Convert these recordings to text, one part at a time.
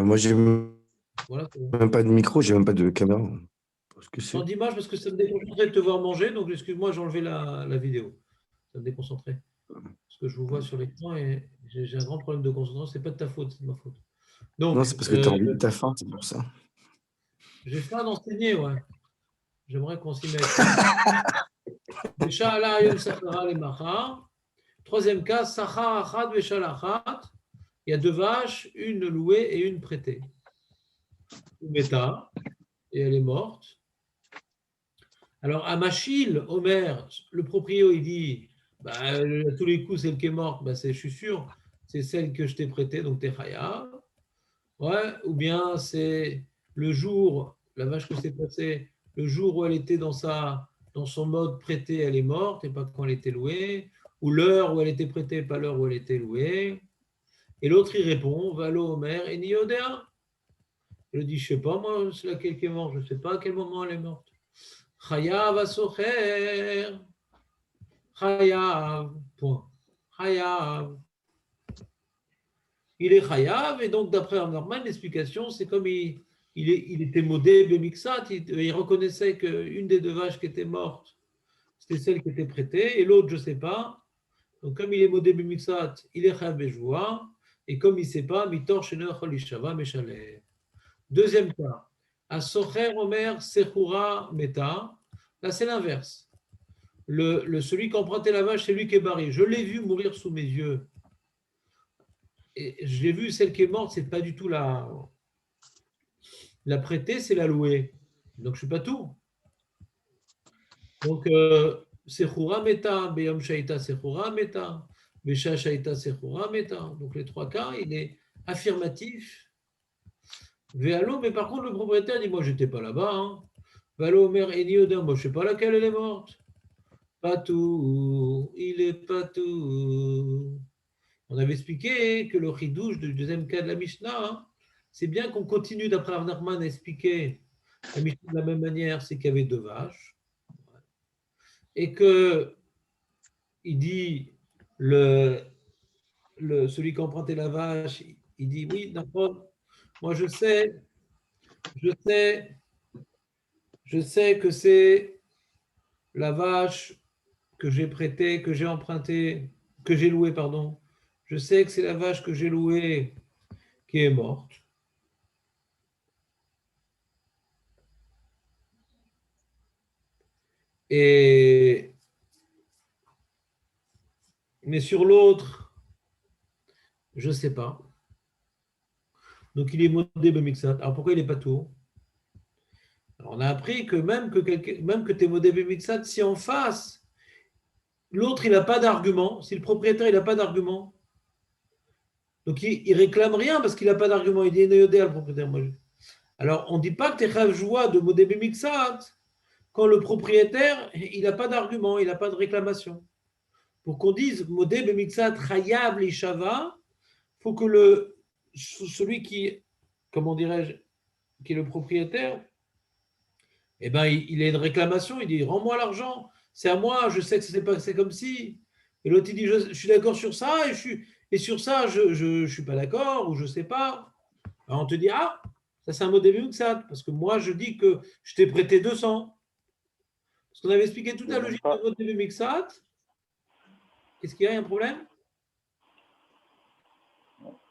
Moi, j'ai même Voilà. pas de micro, j'ai même pas de caméra. Parce que Sans c'est. d'image parce que ça me déconcentrait de te voir manger, donc excuse-moi, j'ai enlevé la vidéo. Ça me déconcentrait. Parce que je vous vois sur l'écran et j'ai un grand problème de concentration. C'est pas de ta faute, c'est de ma faute. Non, Donc, c'est parce que t'as envie, t'as faim, c'est pour ça. j'ai faim d'enseigner, ouais. J'aimerais qu'on s'y mette. Veshala yom sachara le macha. Troisième cas, sachar achad veshalachat. Il y a deux vaches, une louée et une prêtée. Meta, et elle est morte. Alors, à Machil, Omer, le proprio, il dit bah, à tous les coups, celle qui est morte, bah, je suis sûr, c'est celle que je t'ai prêtée, donc t'es chaya. Ouais, ou bien c'est le jour, la vache que c'est passée, le jour où elle était dans son mode prêté, elle est morte, et pas quand elle était louée, ou l'heure où elle était prêtée, pas l'heure où elle était louée. Et l'autre, il répond Valo Omer, et Niodéa. Il dit je sais pas, moi, c'est laquelle qui est morte, je sais pas à quel moment elle est morte. Chayav asocher. Chayav. Point. Chayav. Il est chayav, et donc d'après Norman, l'explication, c'est comme il était modé bemixat, il reconnaissait qu'une des deux vaches qui était morte, c'était celle qui était prêtée, et l'autre, je ne sais pas. Donc comme il est modé bemixat, il est chayav bejoua, et comme il ne sait pas, mitor shener cholishava meshaleh. Deuxième cas, asocher omer sechura meta. Là, c'est l'inverse. Celui qui empruntait la vache, c'est lui qui est barré. Je l'ai vu mourir sous mes yeux. Et je l'ai vu, celle qui est morte, c'est pas du tout la prêtée, c'est la louée. Donc je ne suis pas tout. Donc, Sechura Meta, Beyom Shaita Sechura Meta, Besha Shaita Sechura Meta. Donc les trois cas, il est affirmatif. Véalo, mais par contre, le propriétaire dit moi, je n'étais pas là-bas. Hein. Véalo, Omer Eniodin, moi, je ne sais pas laquelle elle est morte. Pas tout, il est pas tout. On avait expliqué que le chidouche du deuxième cas de la Mishnah, hein, c'est bien qu'on continue d'après Rav Nachman à expliquer la Mishnah de la même manière, c'est qu'il y avait deux vaches, et que il dit celui qui empruntait la vache, il dit oui, d'accord, moi je sais, je sais que c'est la vache que j'ai prêtée, que j'ai empruntée, que j'ai louée, pardon. Je sais que c'est la vache que j'ai louée qui est morte. Mais sur l'autre, je ne sais pas. Donc il est modé Bemixat. Alors pourquoi il n'est pas tout? Alors, on a appris que même que tu es modé Bemixat, si en face, l'autre il n'a pas d'argument, si le propriétaire il n'a pas d'argument, donc il ne réclame rien parce qu'il n'a pas d'argument, il dit Néodé le propriétaire. Alors on ne dit pas que tu es joie de modé Bemixat quand le propriétaire il n'a pas d'argument, il n'a pas de réclamation. Pour qu'on dise modé Bemixat Chayav Lishava, il faut que celui qui, comment dirais-je, qui est le propriétaire, eh ben, il a une réclamation, il dit rends-moi l'argent, c'est à moi, je sais que c'est pas, c'est comme si. Et l'autre il dit je suis d'accord sur ça et sur ça je suis pas d'accord ou je sais pas. Alors on te dit ah ça c'est un mot début que ça parce que moi je dis que je t'ai prêté 200. Parce qu'on avait expliqué toute la logique de mot début mixat. Qu'est-ce qu'il y a un problème?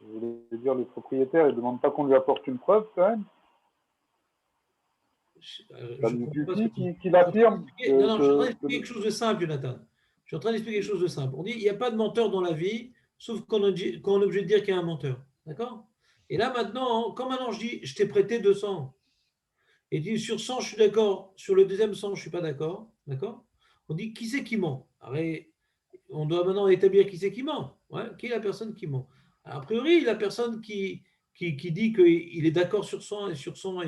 Je voulais dire, le propriétaire, il ne demande pas qu'on lui apporte une preuve quand même. Ça lui suffit qu'il affirme. Non, je suis en train d'expliquer quelque chose de simple, Jonathan. Je suis en train d'expliquer quelque chose de simple. On dit il n'y a pas de menteur dans la vie, sauf quand on est obligé de dire qu'il y a un menteur. D'accord? Et là, maintenant, quand maintenant je dis je t'ai prêté 200, et dit sur 100, je suis d'accord, sur le deuxième 100, je ne suis pas d'accord. D'accord? On dit qui c'est qui ment? Alors, on doit maintenant établir qui c'est qui ment. Ouais, qui est la personne qui ment? A priori, la personne qui dit qu'il est d'accord sur 100 et sur 100,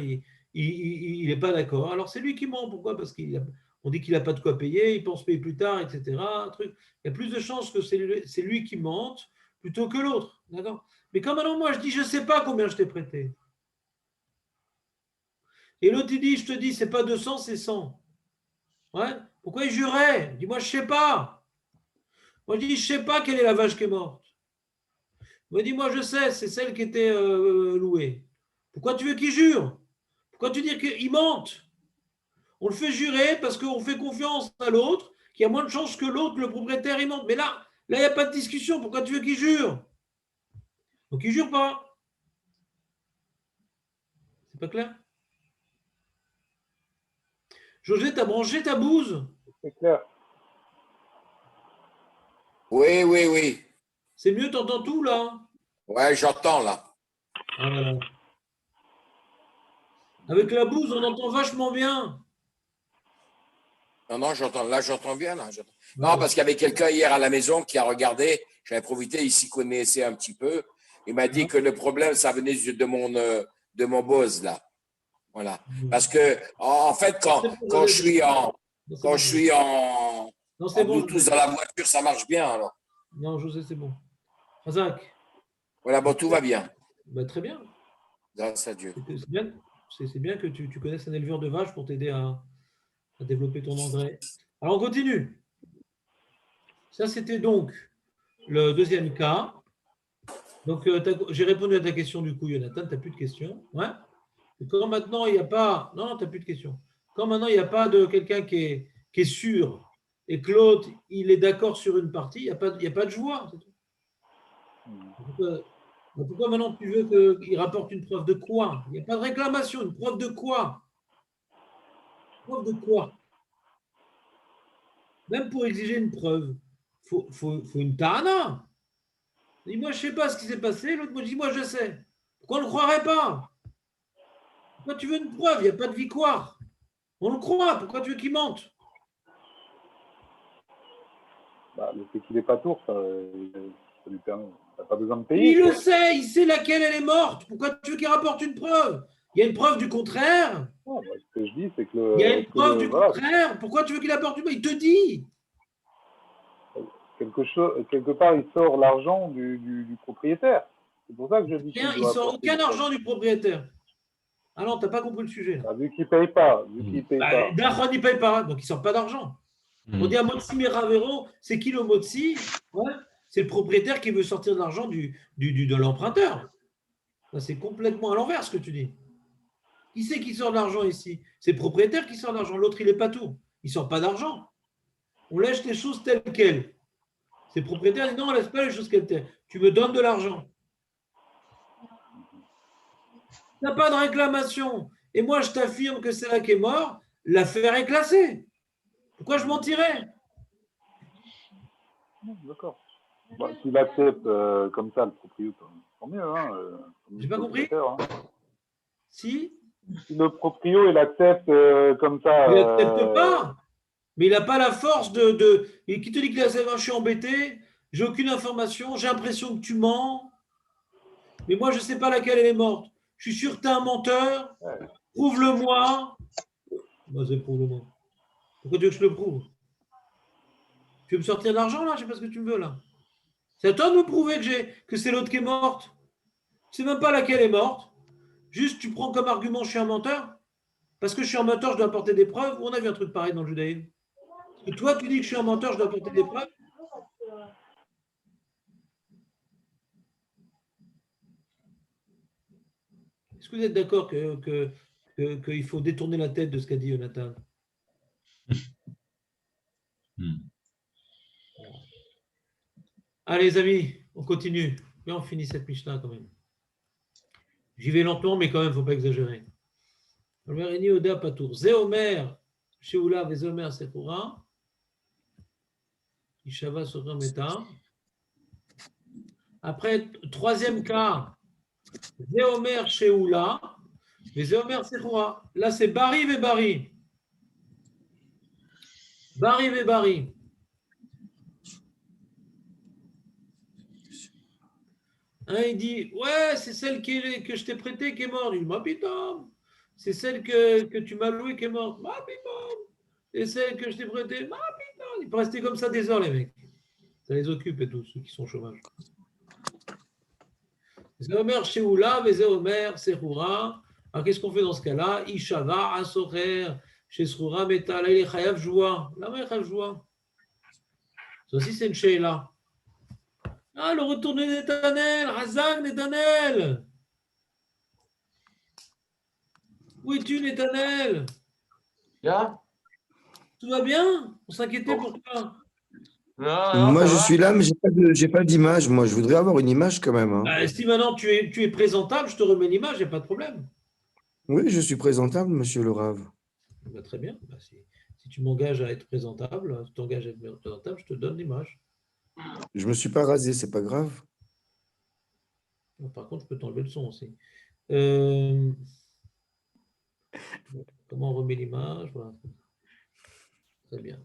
il n'est pas d'accord. Alors c'est lui qui ment. Pourquoi? Parce qu'on dit qu'il n'a pas de quoi payer, il pense payer plus tard, etc. Truc. Il y a plus de chances que c'est lui qui mente plutôt que l'autre. D'accord? Mais quand maintenant moi je dis je ne sais pas combien je t'ai prêté. Et l'autre il dit je te dis c'est pas 200, c'est 100. Ouais? Pourquoi il jurait? Dis-moi je ne sais pas. Moi je dis je ne sais pas quelle est la vache qui est morte. Il m'a dit moi je sais, c'est celle qui était louée. Pourquoi tu veux qu'il jure? Pourquoi tu dis qu'il mente? On le fait jurer parce qu'on fait confiance à l'autre, qu'il y a moins de chances que l'autre, le propriétaire, il mente. Mais là, il n'y a pas de discussion. Pourquoi tu veux qu'il jure? Donc, il jure pas. C'est pas clair? José, t'as branché ta bouse? C'est clair. Oui, oui, oui. C'est mieux, t'entends tout là? Ouais, j'entends là. Ah, voilà. Avec la bouse, on entend vachement bien. Non, non, j'entends. Là, j'entends bien. Là, j'entends. Non, Voilà. parce qu'il y avait quelqu'un hier à la maison qui a regardé. J'avais profité, il s'y connaissait un petit peu. Il m'a dit que le problème, ça venait de mon Bose là. Voilà. Parce que, en fait, quand je suis en Non, c'est bon. Bluetooth dans la voiture, ça marche bien. Alors. Non, José, c'est bon. Razak, Voilà, bon, tout va bien. bah, très bien. Grâce à Dieu. C'est bien, c'est bien que tu connaisses un éleveur de vaches pour t'aider à développer ton engrais. Alors, on continue. Ça, c'était donc le deuxième cas. Donc, j'ai répondu à ta question du coup, Jonathan. Tu n'as plus de questions. Ouais. Et quand maintenant, il n'y a pas… Non, tu n'as plus de questions. Quand maintenant, il n'y a pas de quelqu'un qui est sûr et que l'autre, il est d'accord sur une partie, il n'y a pas de joie. C'est tout. Pourquoi maintenant tu veux qu'il rapporte une preuve de quoi? Il n'y a pas de réclamation. Une preuve de quoi? Preuve de quoi? Même pour exiger une preuve, il faut une tana. Moi, je ne sais pas ce qui s'est passé. L'autre me dit, moi, je sais. Pourquoi on ne le croirait pas? Pourquoi tu veux une preuve? Il n'y a pas de victoire. On le croit. Pourquoi tu veux qu'il mente? Bah, le fait qu'il n'est pas tour, ça lui permet. T'as pas besoin de payer. Il le sait. Il sait laquelle elle est morte. Pourquoi tu veux qu'il rapporte une preuve? Il y a une preuve du contraire. Non, bah, ce que je dis, c'est que Il y a une preuve du contraire. Pourquoi tu veux qu'il apporte une preuve? Il te dit. Quelque part, il sort l'argent du propriétaire. C'est pour ça que je dis qu'il Rien, il ne sort aucun argent du propriétaire. Ah non, tu n'as pas compris le sujet. Là. Bah, vu qu'il ne paye pas. Il ne paye pas, donc il ne sort pas d'argent. On dit à Motsi Meravero, c'est qui le Motsi? Ouais, c'est le propriétaire qui veut sortir de l'argent de l'emprunteur. C'est complètement à l'envers ce que tu dis. Qui c'est qui sort de l'argent ici? C'est le propriétaire qui sort de l'argent. L'autre, il n'est pas tout. Il ne sort pas d'argent. On laisse les choses telles quelles. C'est le propriétaire qui dit non, on ne laisse pas les choses telles quelles. Tu me donnes de l'argent. Tu n'as pas de réclamation. Et moi, je t'affirme que c'est là qui est mort. L'affaire est classée. Pourquoi je mentirais? D'accord. Bon, s'il accepte comme ça le propriétaire, tant mieux. J'ai pas compris. Si le proprio, il accepte comme ça. Il n'accepte pas. Mais il n'a pas la force de… Qui te dit que je suis embêté, j'ai aucune information, j'ai l'impression que tu mens. Mais moi, je ne sais pas laquelle elle est morte. Je suis sûr que tu es un menteur. Ouais. Prouve-le-moi. Moi, c'est prouve-le-moi. Pourquoi tu veux que je le prouve? Tu veux me sortir de l'argent, là? Je ne sais pas ce que tu me veux, là. C'est à toi de me prouver que c'est l'autre qui est morte. Tu ne sais même pas laquelle est morte. Juste, tu prends comme argument, je suis un menteur. Parce que je suis un menteur, je dois apporter des preuves. On a vu un truc pareil dans le judaïsme. Et toi, tu dis que je suis un menteur, je dois apporter des preuves. Est-ce que vous êtes d'accord qu'il faut détourner la tête de ce qu'a dit Jonathan? Allez, les amis, on continue. Et on finit cette Mishnah quand même. J'y vais lentement, mais quand même, il ne faut pas exagérer. Oda Patour. Zéomer, Sheoula, Vezomer, Sephora. Ishava, Sodom, Meta. Après, troisième cas. Zéomer, Sheoula. Vezomer, Sephora. Là, c'est Bari et Bari. Bari et Bari. Il dit, ouais, c'est celle que je t'ai prêtée qui est morte. Il dit, ma pitom. C'est celle que tu m'as louée qui est morte. Ma pitom. Et celle que je t'ai prêtée. Ma pitom. Il peut rester comme ça des heures, les mecs. Ça les occupe et tous, ceux qui sont au chômage. Zéomer Sheoula, Zéomer Sechoura. Alors, qu'est-ce qu'on fait dans ce cas-là? Ishava, Asocher, chez Sroura, Meta. Là, il est Chayav Joua. Là, il est Chayav Joua. Ça aussi, c'est une Sheila. Ah, le retour de Netanel, Razak Netanel. Où es-tu, Netanel? Là? Tout va bien? On s'inquiétait pour toi. Non, Moi, ça je va. suis là, mais j'ai pas d'image. Moi, je voudrais avoir une image quand même, hein. Si maintenant tu es présentable, je te remets l'image, il n'y a pas de problème. Oui, je suis présentable, monsieur le Rave. Bah, très bien. Bah, si tu m'engages à être présentable, tu t'engages à être présentable, je te donne l'image. Je me suis pas rasé, c'est pas grave. Par contre, je peux t'enlever le son aussi. Comment on remet l'image? Voilà. Très bien.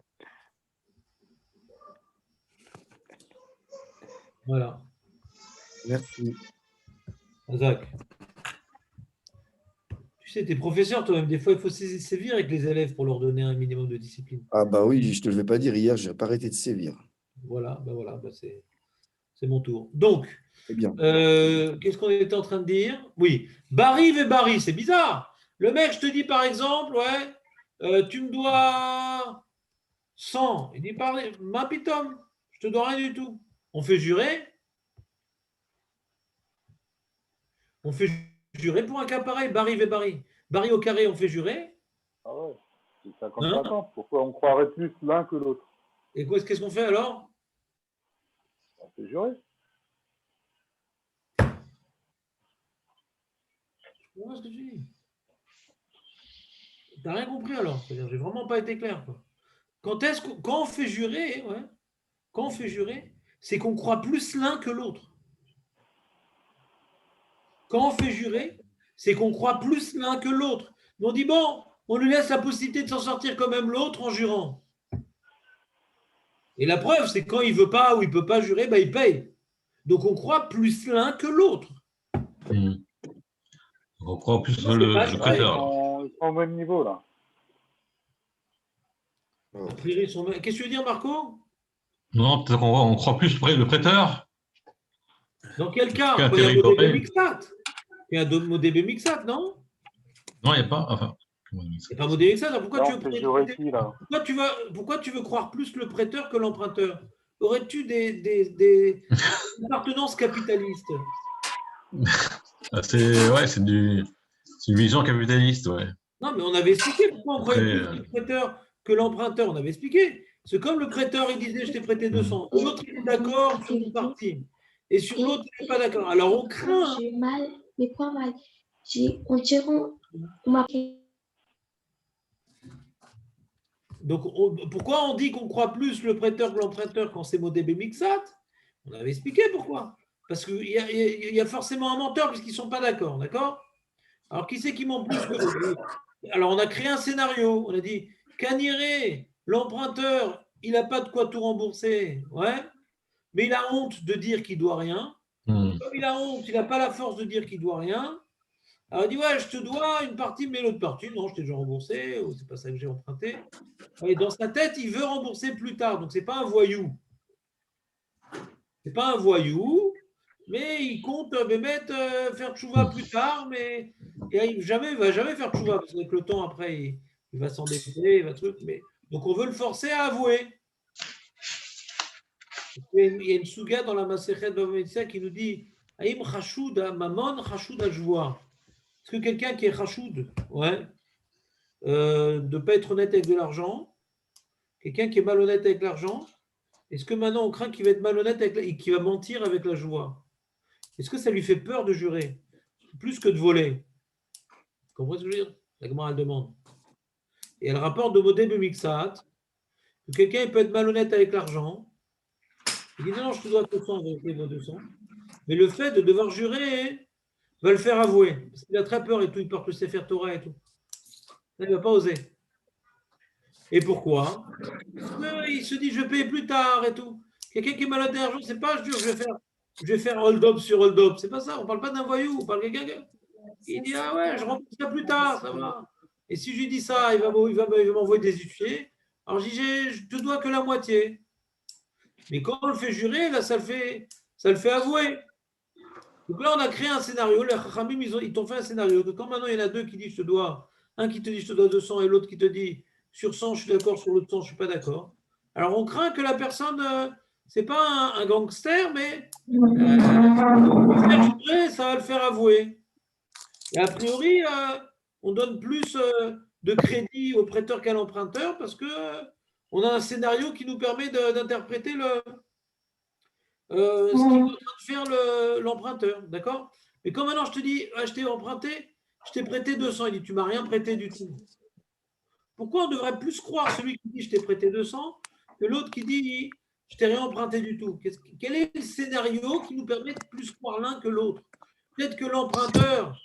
Voilà. Merci. Zach. Tu sais, tu es professeur toi-même. Des fois, il faut sévir avec les élèves pour leur donner un minimum de discipline. Ah bah oui, je te le vais pas dire, hier, j'ai pas arrêté de sévir. Voilà, c'est mon tour. Donc, C'est bien. qu'est-ce qu'on était en train de dire? Oui, Barry et Barry, c'est bizarre. Le mec, je te dis par exemple, ouais, tu me dois 100. Il dit, ma pitom, je te dois rien du tout. On fait jurer. On fait jurer pour un cas pareil, Barry et Barry. Barry au carré, on fait jurer. Ah ouais, c'est Hein? 50-50. Pourquoi on croirait plus l'un que l'autre? Et qu'est-ce qu'on fait alors? On fait jurer. Je comprends ce que tu dis. T'as rien compris alors? C'est-à-dire, j'ai vraiment pas été clair, quoi. Quand on fait jurer, ouais, quand on fait jurer, c'est qu'on croit plus l'un que l'autre. Quand on fait jurer, c'est qu'on croit plus l'un que l'autre. Mais on dit, bon, on lui laisse la possibilité de s'en sortir quand même l'autre en jurant. Et la preuve, c'est quand il veut pas ou il peut pas jurer, ben, il paye. Donc on croit plus l'un que l'autre. On croit plus Non, c'est pas le vrai. prêteur. alors. Ils sont au même niveau, là. A priori, qu'est-ce que tu veux dire, Marco? Non, peut-être qu'on croit plus le prêteur. Dans quel cas? Qu'un Il y a un territoire. modèle mixat. Il y a un modèle mixat, non? Non, il n'y a pas. Enfin, Il n'y a pas un modèle mixat. Pourquoi Là, tu on fait veux jurer qui, là? pourquoi tu veux croire plus le prêteur que l'emprunteur? Aurais-tu des appartenances capitalistes? c'est une vision capitaliste, ouais. Non, mais on avait expliqué pourquoi on croyait Après, plus le prêteur que l'emprunteur. On avait expliqué. C'est comme le prêteur, il disait, je t'ai prêté 200. L'autre, il est d'accord sur une partie. Et sur l'autre, il n'est pas d'accord. Alors, on craint. J'ai mal, mais pas mal. On dirait on m'a Donc, pourquoi on dit qu'on croit plus le prêteur que l'emprunteur quand c'est modébé mixat? On avait expliqué pourquoi. Parce qu'il y a forcément un menteur puisqu'ils ne sont pas d'accord. D'accord? Alors, qui c'est qui ment plus que l'autre? Alors, on a créé un scénario. On a dit, Caniré, l'emprunteur, il n'a pas de quoi tout rembourser. Ouais. Mais il a honte de dire qu'il ne doit rien. Comme il a honte, il n'a pas la force de dire qu'il ne doit rien. Alors, il dit, ouais, je te dois une partie, mais l'autre partie, non, je t'ai déjà remboursé, ou c'est pas ça que j'ai emprunté. Et dans sa tête, il veut rembourser plus tard. Donc, ce n'est pas un voyou. Ce n'est pas un voyou, mais il compte faire tchouva plus tard, mais il ne va jamais faire tchouva, parce qu'avec le temps, après, il va s'endetter, il va truc. Donc, on veut le forcer à avouer. Il y a une souga dans la Masechet Bava Metzia qui nous dit Aïm Chashoud Mamon, Chashoud Ajvoa. Est-ce que quelqu'un qui est Chashoud, ouais, de ne pas être honnête avec de l'argent, quelqu'un qui est malhonnête avec l'argent, est-ce que maintenant on craint qu'il va être malhonnête et qu'il va mentir avec la joie? Est-ce que ça lui fait peur de jurer plus que de voler? Vous comprenez ce que je veux dire? La Gemara, elle demande. Et elle rapporte de Modé Bemixat que quelqu'un peut être malhonnête avec l'argent. Il dit non, je te dois 200, je dois 200. Mais le fait de devoir jurer va le faire avouer. Parce qu'il a très peur et tout, il porte le Sefer Torah et tout. Il ne va pas oser. Et pourquoi? Parce qu'il se dit, je vais payer plus tard et tout. Quelqu'un qui est malade d'argent, c'est pas, je vais faire hold-up sur hold-up. C'est pas ça, on ne parle pas d'un voyou, on parle de quelqu'un qui dit, ah ouais, je rembourse ça plus tard, ça va. Et si je lui dis ça, il va m'envoyer des huissiers. Alors je dis, je te dois que la moitié. Mais quand on le fait jurer, là, ça le fait avouer. Donc là, on a créé un scénario. Les Chachamim, ils t'ont fait un scénario. Que quand maintenant, il y en a deux qui disent, je te dois, un qui te dit, je te dois 200, et l'autre qui te dit, sur 100, je suis d'accord, sur l'autre 100, je ne suis pas d'accord. Alors, on craint que la personne, ce n'est pas un gangster, mais faire jurer, ça va le faire avouer. Et a priori, on donne plus de crédit au prêteur qu'à l'emprunteur parce que on a un scénario qui nous permet d'interpréter ce qu'il est en train de faire l'emprunteur. D'accord? Mais quand maintenant je te dis, je t'ai emprunté, je t'ai prêté 200, il dit, tu m'as rien prêté du tout. Pourquoi on devrait plus croire celui qui dit, je t'ai prêté 200, que l'autre qui dit, je t'ai rien emprunté du tout? Quel est le scénario qui nous permet de plus croire l'un que l'autre? Peut-être que l'emprunteur,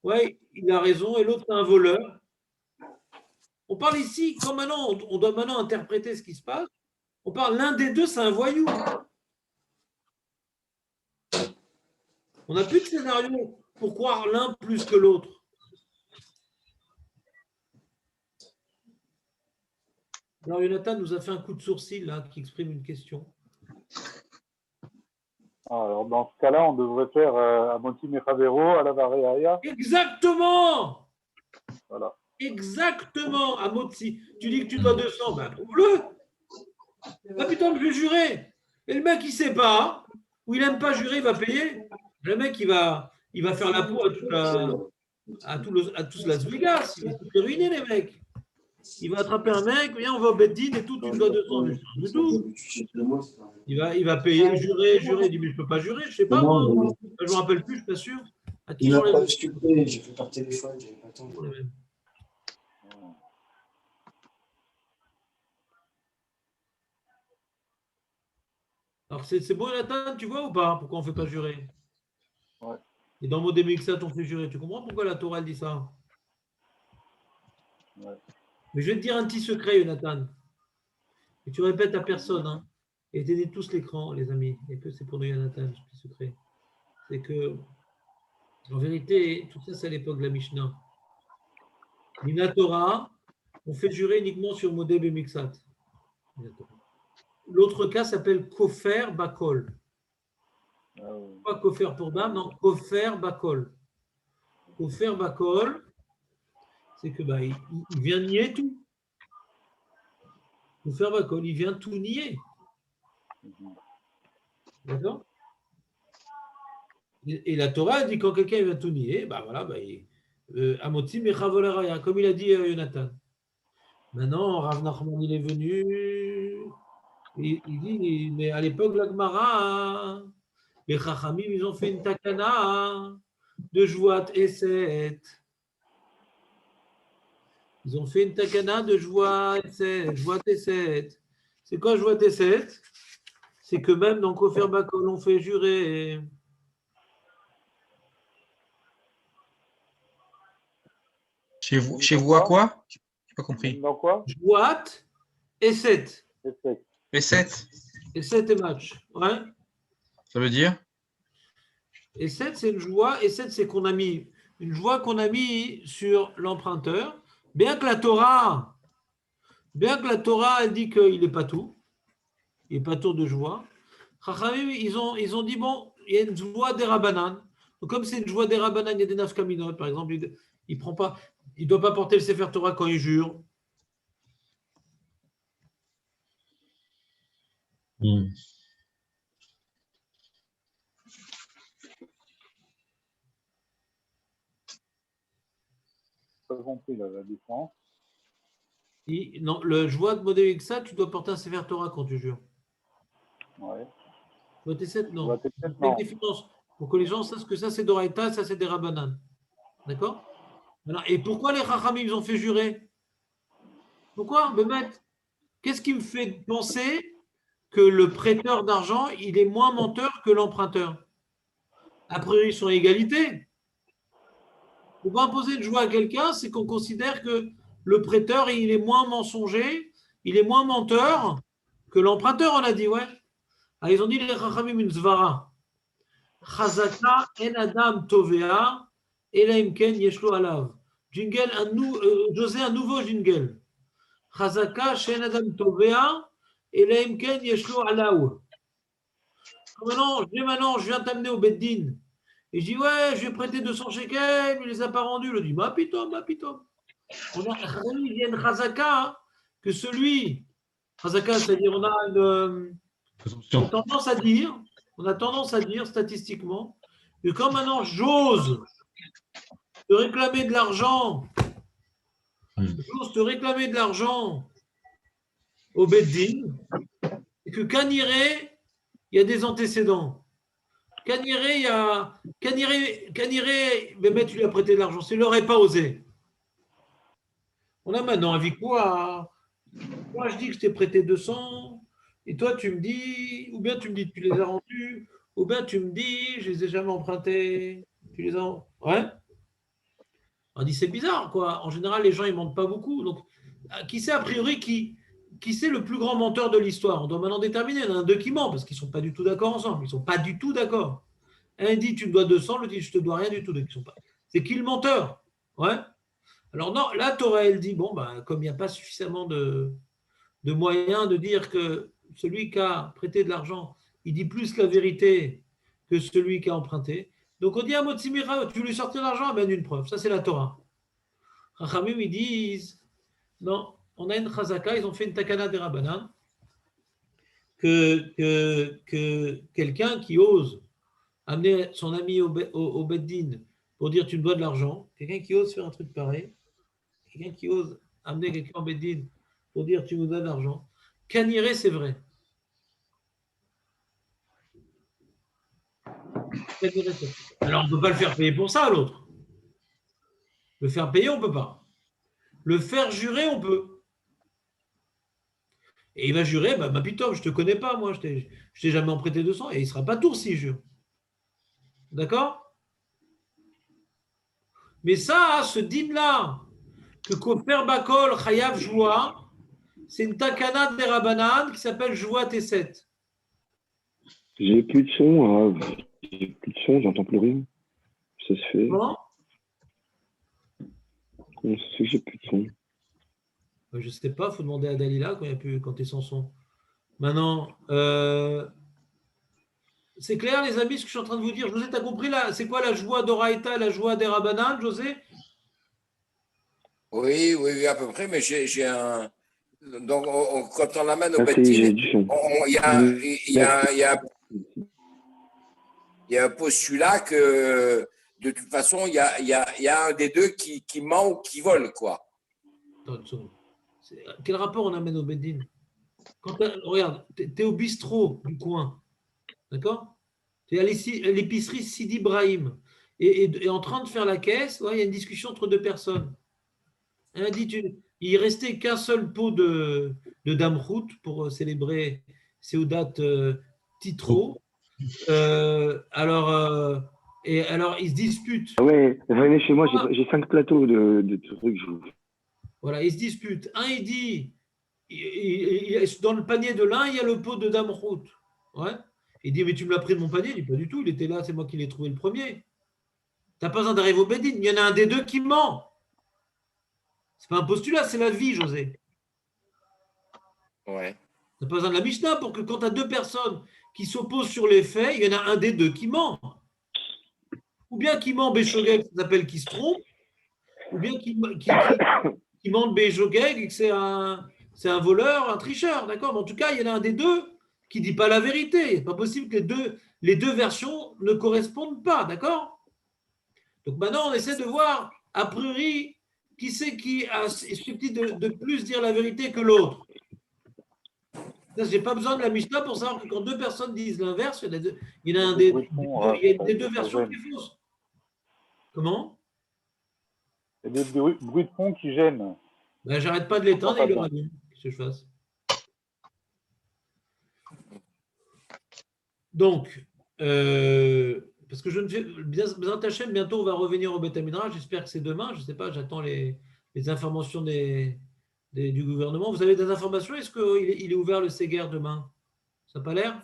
ouais, il a raison, et l'autre est un voleur. On parle ici, comme maintenant, on doit maintenant interpréter ce qui se passe. On parle, l'un des deux, c'est un voyou. On n'a plus de scénario pour croire l'un plus que l'autre. Alors, Jonathan nous a fait un coup de sourcil là, qui exprime une question. Alors, dans ce cas-là, on devrait faire Amoti Mechavero à la Vareaya. Exactement! Voilà. Exactement, Amotsi. Tu dis que tu dois 200, ben prouve-le. Ah putain, je vais jurer. Et le mec, il ne sait pas, ou il n'aime pas jurer, il va payer. Le mec, il va faire la peau à tous Las Vegas. Il va se ruiner, les mecs. Il va attraper un mec, viens, on va au Beddin et tout, tu dois 200. Mais du tout. Il va payer, jurer. Il dit, mais je ne peux pas jurer, je ne sais pas, moi. Je ne me rappelle plus, je ne suis pas sûr. À qui Il m'a j'en ai- pas discuté, j'ai fait par téléphone, j'avais pas le temps. pour les mêmes. Alors, c'est bon, Nathan, tu vois ou pas? Pourquoi on ne fait pas jurer? Ouais. Et dans Modé Mixat, on fait jurer. Tu comprends pourquoi la Torah elle dit ça? Ouais. Mais je vais te dire un petit secret, Jonathan. Et tu répètes à personne. Hein. Et éteignez tous l'écran, les amis. Et que c'est pour nous, Jonathan, ce petit secret. C'est que, en vérité, tout ça, c'est à l'époque de la Mishnah. Mina Torah, on fait jurer uniquement sur Modé Mixat. L'autre cas s'appelle Kofer Bakol. Pas Kofer pour dame, non, Kofer Bakol. Kofer Bakol, c'est que il vient nier tout. Kofer Bakol, il vient tout nier. D'accord? Et la Torah dit quand quelqu'un vient tout nier, Amotzi Mechavolera, comme il a dit Jonathan. Maintenant, Rav Nachman, il est venu. Il dit, mais à l'époque de la Gemara, les Chachamim, ils ont fait une takana de Jouat Eset. Ils ont fait une takana de Jouat Eset. C'est quoi Jouat Eset? C'est que même dans Kofer Bakol, on fait jurer. Chez vous à quoi? Je n'ai pas compris. Dans quoi? Jouat Eset. Et 7? Et 7 et match. Ouais. Ça veut dire? Et 7, c'est une joie. Et 7, c'est qu'on a mis une joie qu'on a mis sur l'emprunteur. Bien que la Torah, elle dit qu'il n'est pas tout. Il n'est pas tout de joie. Chachamim, ils ont dit, bon, il y a une joie des Rabbanan. Donc, comme c'est une joie des Rabbanan, il y a des nafkaminot, par exemple, il ne doit pas porter le Sefer Torah quand il jure. Pas compris la différence. Non, le joie de Modé Mixat, tu dois porter un Sefer Torah quand tu jures. Ouais. Joie T7, non. Joie T7, Avec non. des finances. Pour que les gens sachent que ça, c'est d'Oraïta, ça, c'est des Rabbanan. D'accord? Voilà. Et pourquoi les Chachamim, ils ont fait jurer? Pourquoi? Qu'est-ce qui me fait penser que le prêteur d'argent, il est moins menteur que l'emprunteur? A priori, ils sont à égalité. Pour imposer une joie à quelqu'un, c'est qu'on considère que le prêteur, il est moins mensonger, il est moins menteur que l'emprunteur, on a dit, ouais. Alors, ils ont dit les Chachamim une zvara. Chazaka en adam tovea, elaim ken yeshlo alav. Jingle, José, un nouveau jingle. Chazaka shen adam tovea, elaim ken yeshlo alav. Maintenant, je viens t'amener au Beddin. Et je dis, ouais, je vais prêter 200 shekels, mais il ne les a pas rendus. Il dit, ma pitom. On a une chazaka, que celui, chazaka, c'est-à-dire on a tendance à dire statistiquement que quand maintenant j'ose de réclamer de l'argent j'ose te réclamer de l'argent au Beddin, et que Kaniré, il y a des antécédents. Kaniré, Bémet, tu lui as prêté de l'argent. Il n'aurait pas osé. On a maintenant un quoi. Moi, je dis que je t'ai prêté 200, et toi, tu me dis, ou bien tu me dis que tu les as rendus, ou bien tu me dis, je les ai jamais empruntés. Tu les as. Ouais. On dit, c'est bizarre, quoi. En général, les gens, ils mentent pas beaucoup. Donc, qui sait, a priori, qui c'est le plus grand menteur de l'histoire? On doit maintenant déterminer. Il y en a un deux qui ment, parce qu'ils ne sont pas du tout d'accord ensemble. Ils ne sont pas du tout d'accord. Un dit, tu me dois 200, l'autre dit, je te dois rien du tout. C'est qui le menteur? Ouais. Alors, non, là, Torah, elle dit, bon, ben, comme il n'y a pas suffisamment de moyens de dire que celui qui a prêté de l'argent, il dit plus la vérité que celui qui a emprunté. Donc, on dit à Motsimira, tu veux lui sortir l'argent, amène une preuve. Ça, c'est la Torah. Rachamim, ils disent, non, on a une chazaka, ils ont fait une takana des Rabbanan, que quelqu'un qui ose amener son ami au Beddin pour dire tu me dois de l'argent, quelqu'un qui ose faire un truc pareil, quelqu'un qui ose amener quelqu'un au Beddin pour dire tu me dois de l'argent, Kaniré, c'est vrai. Alors, on ne peut pas le faire payer pour ça, l'autre. Le faire payer, on ne peut pas. Le faire jurer, on peut. Et il va jurer, bah putain, je ne te connais pas, moi, je t'ai jamais emprunté 200, et il ne sera pas tour s'il jure. D'accord? Mais ça, ce dîme-là, que Kofer Bakol, Chayav Joua, c'est une takana des Rabbanan qui s'appelle Joua T7. J'ai plus de son, j'ai plus de son, j'entends plus rien. Ça se fait. Comment? Comment ça se fait que j'ai plus de son? Je ne sais pas, il faut demander à Dalila quand tu es sans son. Maintenant, c'est clair, les amis, ce que je suis en train de vous dire. José, tu as compris là? C'est quoi la joie d'Oraïta, la joie des Rabbanan, José? Oui, à peu près, mais j'ai un. Donc, quand on l'amène au Beddin, il y a un postulat que, de toute façon, il y a un des deux qui ment ou qui vole, quoi. Attends une seconde. Quel rapport on amène au Beddin? Regarde, tu es au bistrot du coin, d'accord? Tu es à l'épicerie Sidi Ibrahim et en train de faire la caisse, il y a une discussion entre deux personnes. Un dit, il restait qu'un seul pot de Damrout pour célébrer Seudat Titro. Alors, ils se disputent. Ah ouais, venez chez moi, j'ai 5 plateaux de trucs. Voilà, ils se disputent. Un, il dit, dans le panier de l'un, il y a le pot de Damrout. Ouais. Il dit, mais tu me l'as pris de mon panier? Il dit, pas du tout, il était là, c'est moi qui l'ai trouvé le premier. Tu n'as pas besoin d'arriver au Beddin. Il y en a un des deux qui ment. C'est pas un postulat, c'est la vie, José. Ouais. Tu n'as pas besoin de la Mishnah pour que quand tu as deux personnes qui s'opposent sur les faits, il y en a un des deux qui ment. Ou bien qui ment Béchogeg, ça s'appelle qui se trompe, ou bien qui ment Béchogeg et que c'est un voleur, un tricheur, d'accord? Mais en tout cas, il y en a un des deux qui ne dit pas la vérité. C'est pas possible que les deux versions ne correspondent pas, d'accord? Donc maintenant, on essaie de voir, a priori, qui c'est qui est susceptible de plus dire la vérité que l'autre. Je n'ai pas besoin de la Mishnah pour savoir que quand deux personnes disent l'inverse, il y a des deux versions qui sont fausses. Comment? Il y a des bruits de fond qui gênent. Ben, j'arrête pas de l'éteindre et il aura bien. Qu'est-ce que je fasse? Donc, parce que je ne fais bien Hachem, bientôt on va revenir au Beth Midrash. J'espère que c'est demain. Je ne sais pas, j'attends les informations du gouvernement. Vous avez des informations? Est-ce qu'il est ouvert le Séguer demain? Ça n'a pas l'air?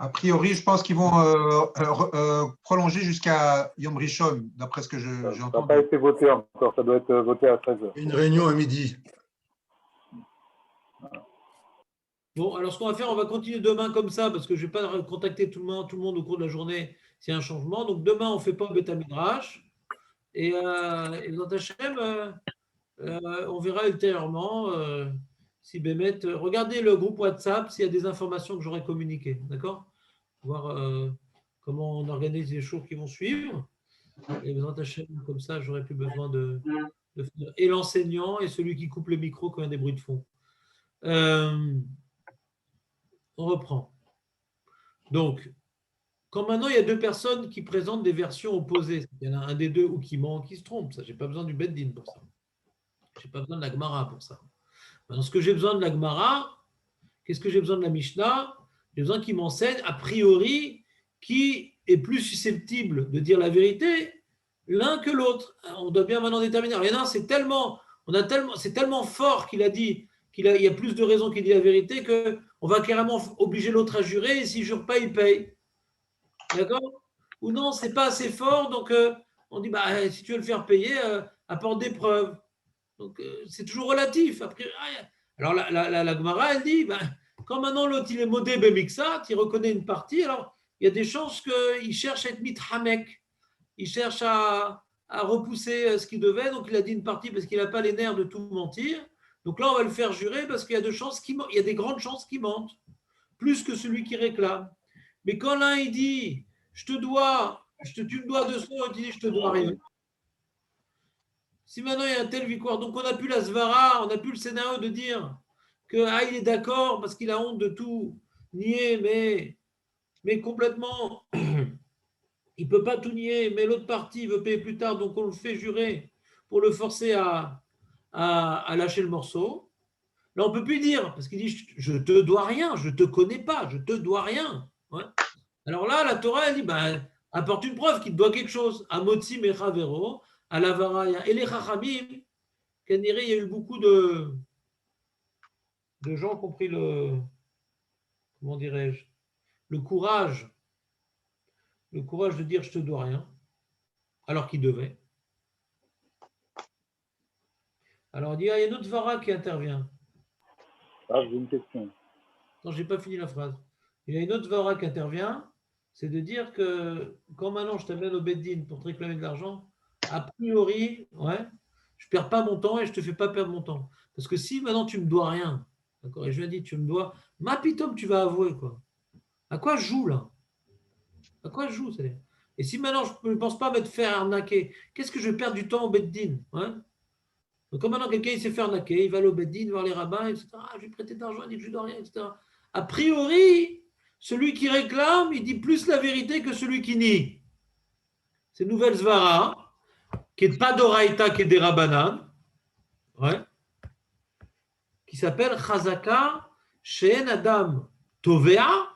A priori, je pense qu'ils vont prolonger jusqu'à Yom Rishon, d'après ce que j'ai entendu. Ça n'a pas été voté encore, ça doit être voté à 13h. Une réunion à midi. Bon, alors ce qu'on va faire, on va continuer demain comme ça, parce que je ne vais pas contacter tout le monde au cours de la journée s'il y a un changement. Donc demain, on ne fait pas Beth Midrash. Et dans Hachem, on verra ultérieurement si Bémet. Regardez le groupe WhatsApp s'il y a des informations que j'aurais communiquées. D'accord? Voir comment on organise les jours qui vont suivre. Et dans Hachem, comme ça, j'aurai plus besoin de Et l'enseignant et celui qui coupe le micro quand il y a des bruits de fond. On reprend. Donc, quand maintenant il y a deux personnes qui présentent des versions opposées, il y en a un des deux ou qui ment ou qui se trompe, ça, je n'ai pas besoin du Beddin pour ça. Je n'ai pas besoin de la Gemara pour ça. Maintenant, ce que j'ai besoin de la Gemara, qu'est-ce que j'ai besoin de la Mishnah? J'ai besoin qu'il m'enseigne, a priori, qui est plus susceptible de dire la vérité l'un que l'autre. On doit bien maintenant déterminer. Alors, il y en a un, c'est tellement fort qu'il a dit il y a plus de raisons qu'il dit la vérité qu'on va carrément obliger l'autre à jurer et s'il ne jure pas, il paye. D'accord? Ou non, ce n'est pas assez fort, donc on dit si tu veux le faire payer, apporte des preuves. Donc c'est toujours relatif. Après, alors la Gemara, elle dit quand maintenant l'autre il est modé bemixat, il reconnaît une partie, alors il y a des chances qu'il cherche à être mithamek. Il cherche à repousser ce qu'il devait, donc il a dit une partie parce qu'il n'a pas les nerfs de tout mentir. Donc là, on va le faire jurer parce qu'il y a il y a des grandes chances qu'il mente, plus que celui qui réclame. Mais quand l'un il dit tu me dois 200, et tu dis je te dois rien. Si maintenant il y a un tel victoire, donc on n'a plus la svara, on n'a plus le scénario de dire que il est d'accord parce qu'il a honte de tout nier, mais complètement. Il ne peut pas tout nier, mais l'autre partie veut payer plus tard, donc on le fait jurer pour le forcer à lâcher le morceau. Là, on ne peut plus dire, parce qu'il dit je ne te dois rien, je ne te connais pas, je ne te dois rien. Ouais. Alors là, la Torah, elle dit apporte une preuve qu'il te doit quelque chose. Amotzi mechavero, à la varaya. Et les chachamim, il y a eu beaucoup de gens qui ont pris comment dirais-je, le courage de dire je te dois rien, alors qu'il devait. Alors il y a une autre vara qui intervient. Ah, j'ai une question. Non, je n'ai pas fini la phrase. Il y a une autre vara qui intervient, c'est de dire que quand maintenant je t'amène au Beddin pour te réclamer de l'argent, a priori, je ne perds pas mon temps et je ne te fais pas perdre mon temps. Parce que si maintenant tu ne me dois rien, d'accord, et je lui ai dit tu me dois, ma pitom, tu vas avouer quoi. À quoi je joue là? À quoi je joue? Et si maintenant je ne pense pas me faire arnaquer, qu'est-ce que je vais perdre du temps au Beddin? Donc, comme maintenant quelqu'un il s'est fait arnaquer, il va aller au Beddin, voir les rabbins, etc. Je lui ai prêté de l'argent, il dit que je ne dois rien, etc. A priori, celui qui réclame, il dit plus la vérité que celui qui nie. C'est une nouvelle svara, qui n'est pas d'Oraïta, qui est des Rabbanan, qui s'appelle Chazaka She'en Adam Tovea.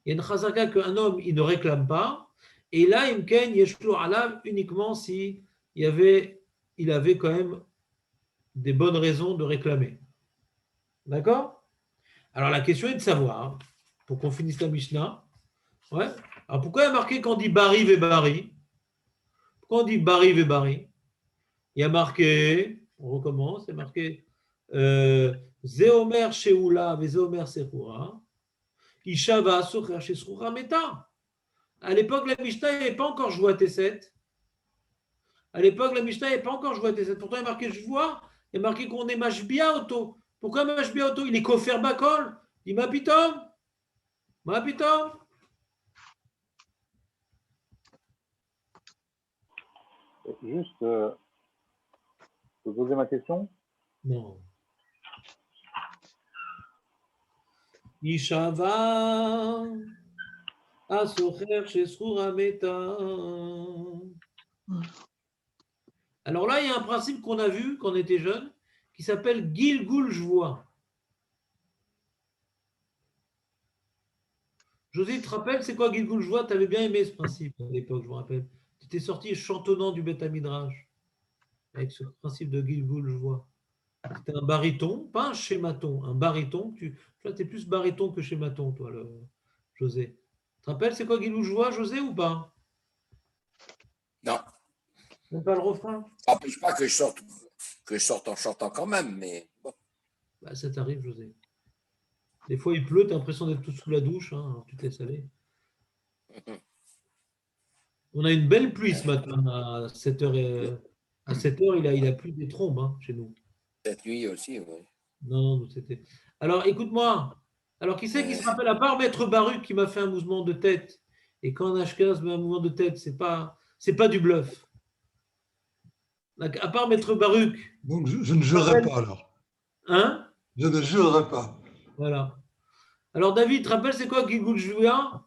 Il y a une Chazaka qu'un homme il ne réclame pas. Et là, Imken Yeshlo Alav uniquement si il avait quand même des bonnes raisons de réclamer. D'accord? Alors la question est de savoir, pour qu'on finisse la Mishnah, alors pourquoi il y a marqué qu'on dit Bari ve Bari? Pourquoi on dit Bari ve Bari? Il y a marqué, on recommence, il y a marqué Zeomer Sheula ve Zeomer Sechura, Ishava Socher Shesrura Meta. À l'époque, la Mishnah n'avait pas encore joué à T7. À l'époque, la Mishnah n'avait pas encore joué à T7. Pourtant, il y a marqué je vois, il y a marqué qu'on est Mashbia Auto. Pourquoi Mashbia Auto? Il est Kofer Bakol. Il dit Ma pitom. Juste, je peux poser ma question? Non. Ishava Asocher Shesrura Meta. Alors là, il y a un principe qu'on a vu quand on était jeune, qui s'appelle Gilgul Jvoa. José, tu te rappelles, c'est quoi Gilgul Jvoa? Tu avais bien aimé ce principe à l'époque, je me rappelle. Tu étais sorti chantonnant du Beth Midrash avec ce principe de Gilgul Jvoa. C'était un baryton, pas un schématon, un baryton. Tu es plus baryton que schématon, toi, José. Tu te rappelles, c'est quoi Gilgul Jvoa, José, ou pas? Non. Même pas le refrain? Ça n'empêche pas que je sorte en chantant quand même, mais bon. Ça t'arrive, José. Des fois, il pleut, tu as l'impression d'être tout sous la douche, alors tu te laisses aller. On a une belle pluie ce matin à 7h. À 7h, il a plu des trombes chez nous. Cette nuit aussi, oui. Non, c'était. Alors, écoute-moi. Alors, qui c'est qui se rappelle, à part Maître Baruch qui m'a fait un mouvement de tête? Et quand un Ashkenaz met un mouvement de tête, c'est pas du bluff. À part Maître Baruch. Donc, je ne jurerai pas alors. Hein? Je ne jurerai pas. Voilà. Alors, David, tu te rappelles, c'est quoi Gilgul Shvuah?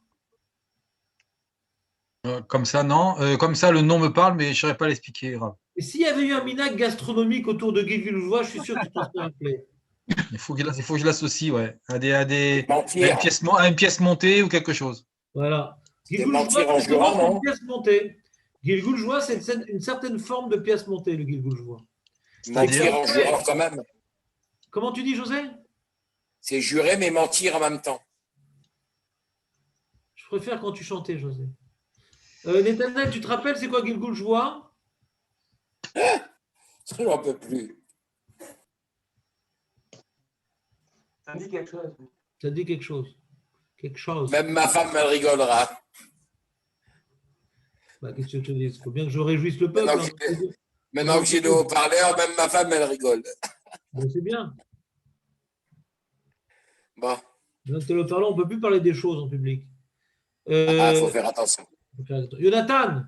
Comme ça, non. Comme ça, le nom me parle, mais je ne saurais pas l'expliquer. Rav. Et s'il y avait eu un minag gastronomique autour de Gilgul Shvuah, je suis sûr que tu t'en serais rappelé. Il faut que je l'associe, ouais, à Mentir. une pièce montée ou quelque chose. Voilà. C'est Gilgul mentir Shvuah, en c'est jurant, comment non? une pièce montée. Gilgul Shvuah, c'est une certaine forme de pièce montée, le Gilgul Shvuah. Mentir en jurant quand même. Comment tu dis, José? C'est jurer mais mentir en même temps. Je préfère quand tu chantais, José. Netanel, tu te rappelles, c'est quoi Gilgul Shvuah? Je n'en peux plus. Ça me dit quelque chose. Ça te dit quelque chose. Quelque chose. Même ma femme, elle rigolera. Bah, qu'est-ce que je te dis? Il faut bien que je réjouisse le peuple. Maintenant que j'ai le haut-parleur, même ma femme, elle rigole. Bon, c'est bien. Bon. Maintenant que le parlant, on ne peut plus parler des choses en public. Il faut faire attention. Jonathan,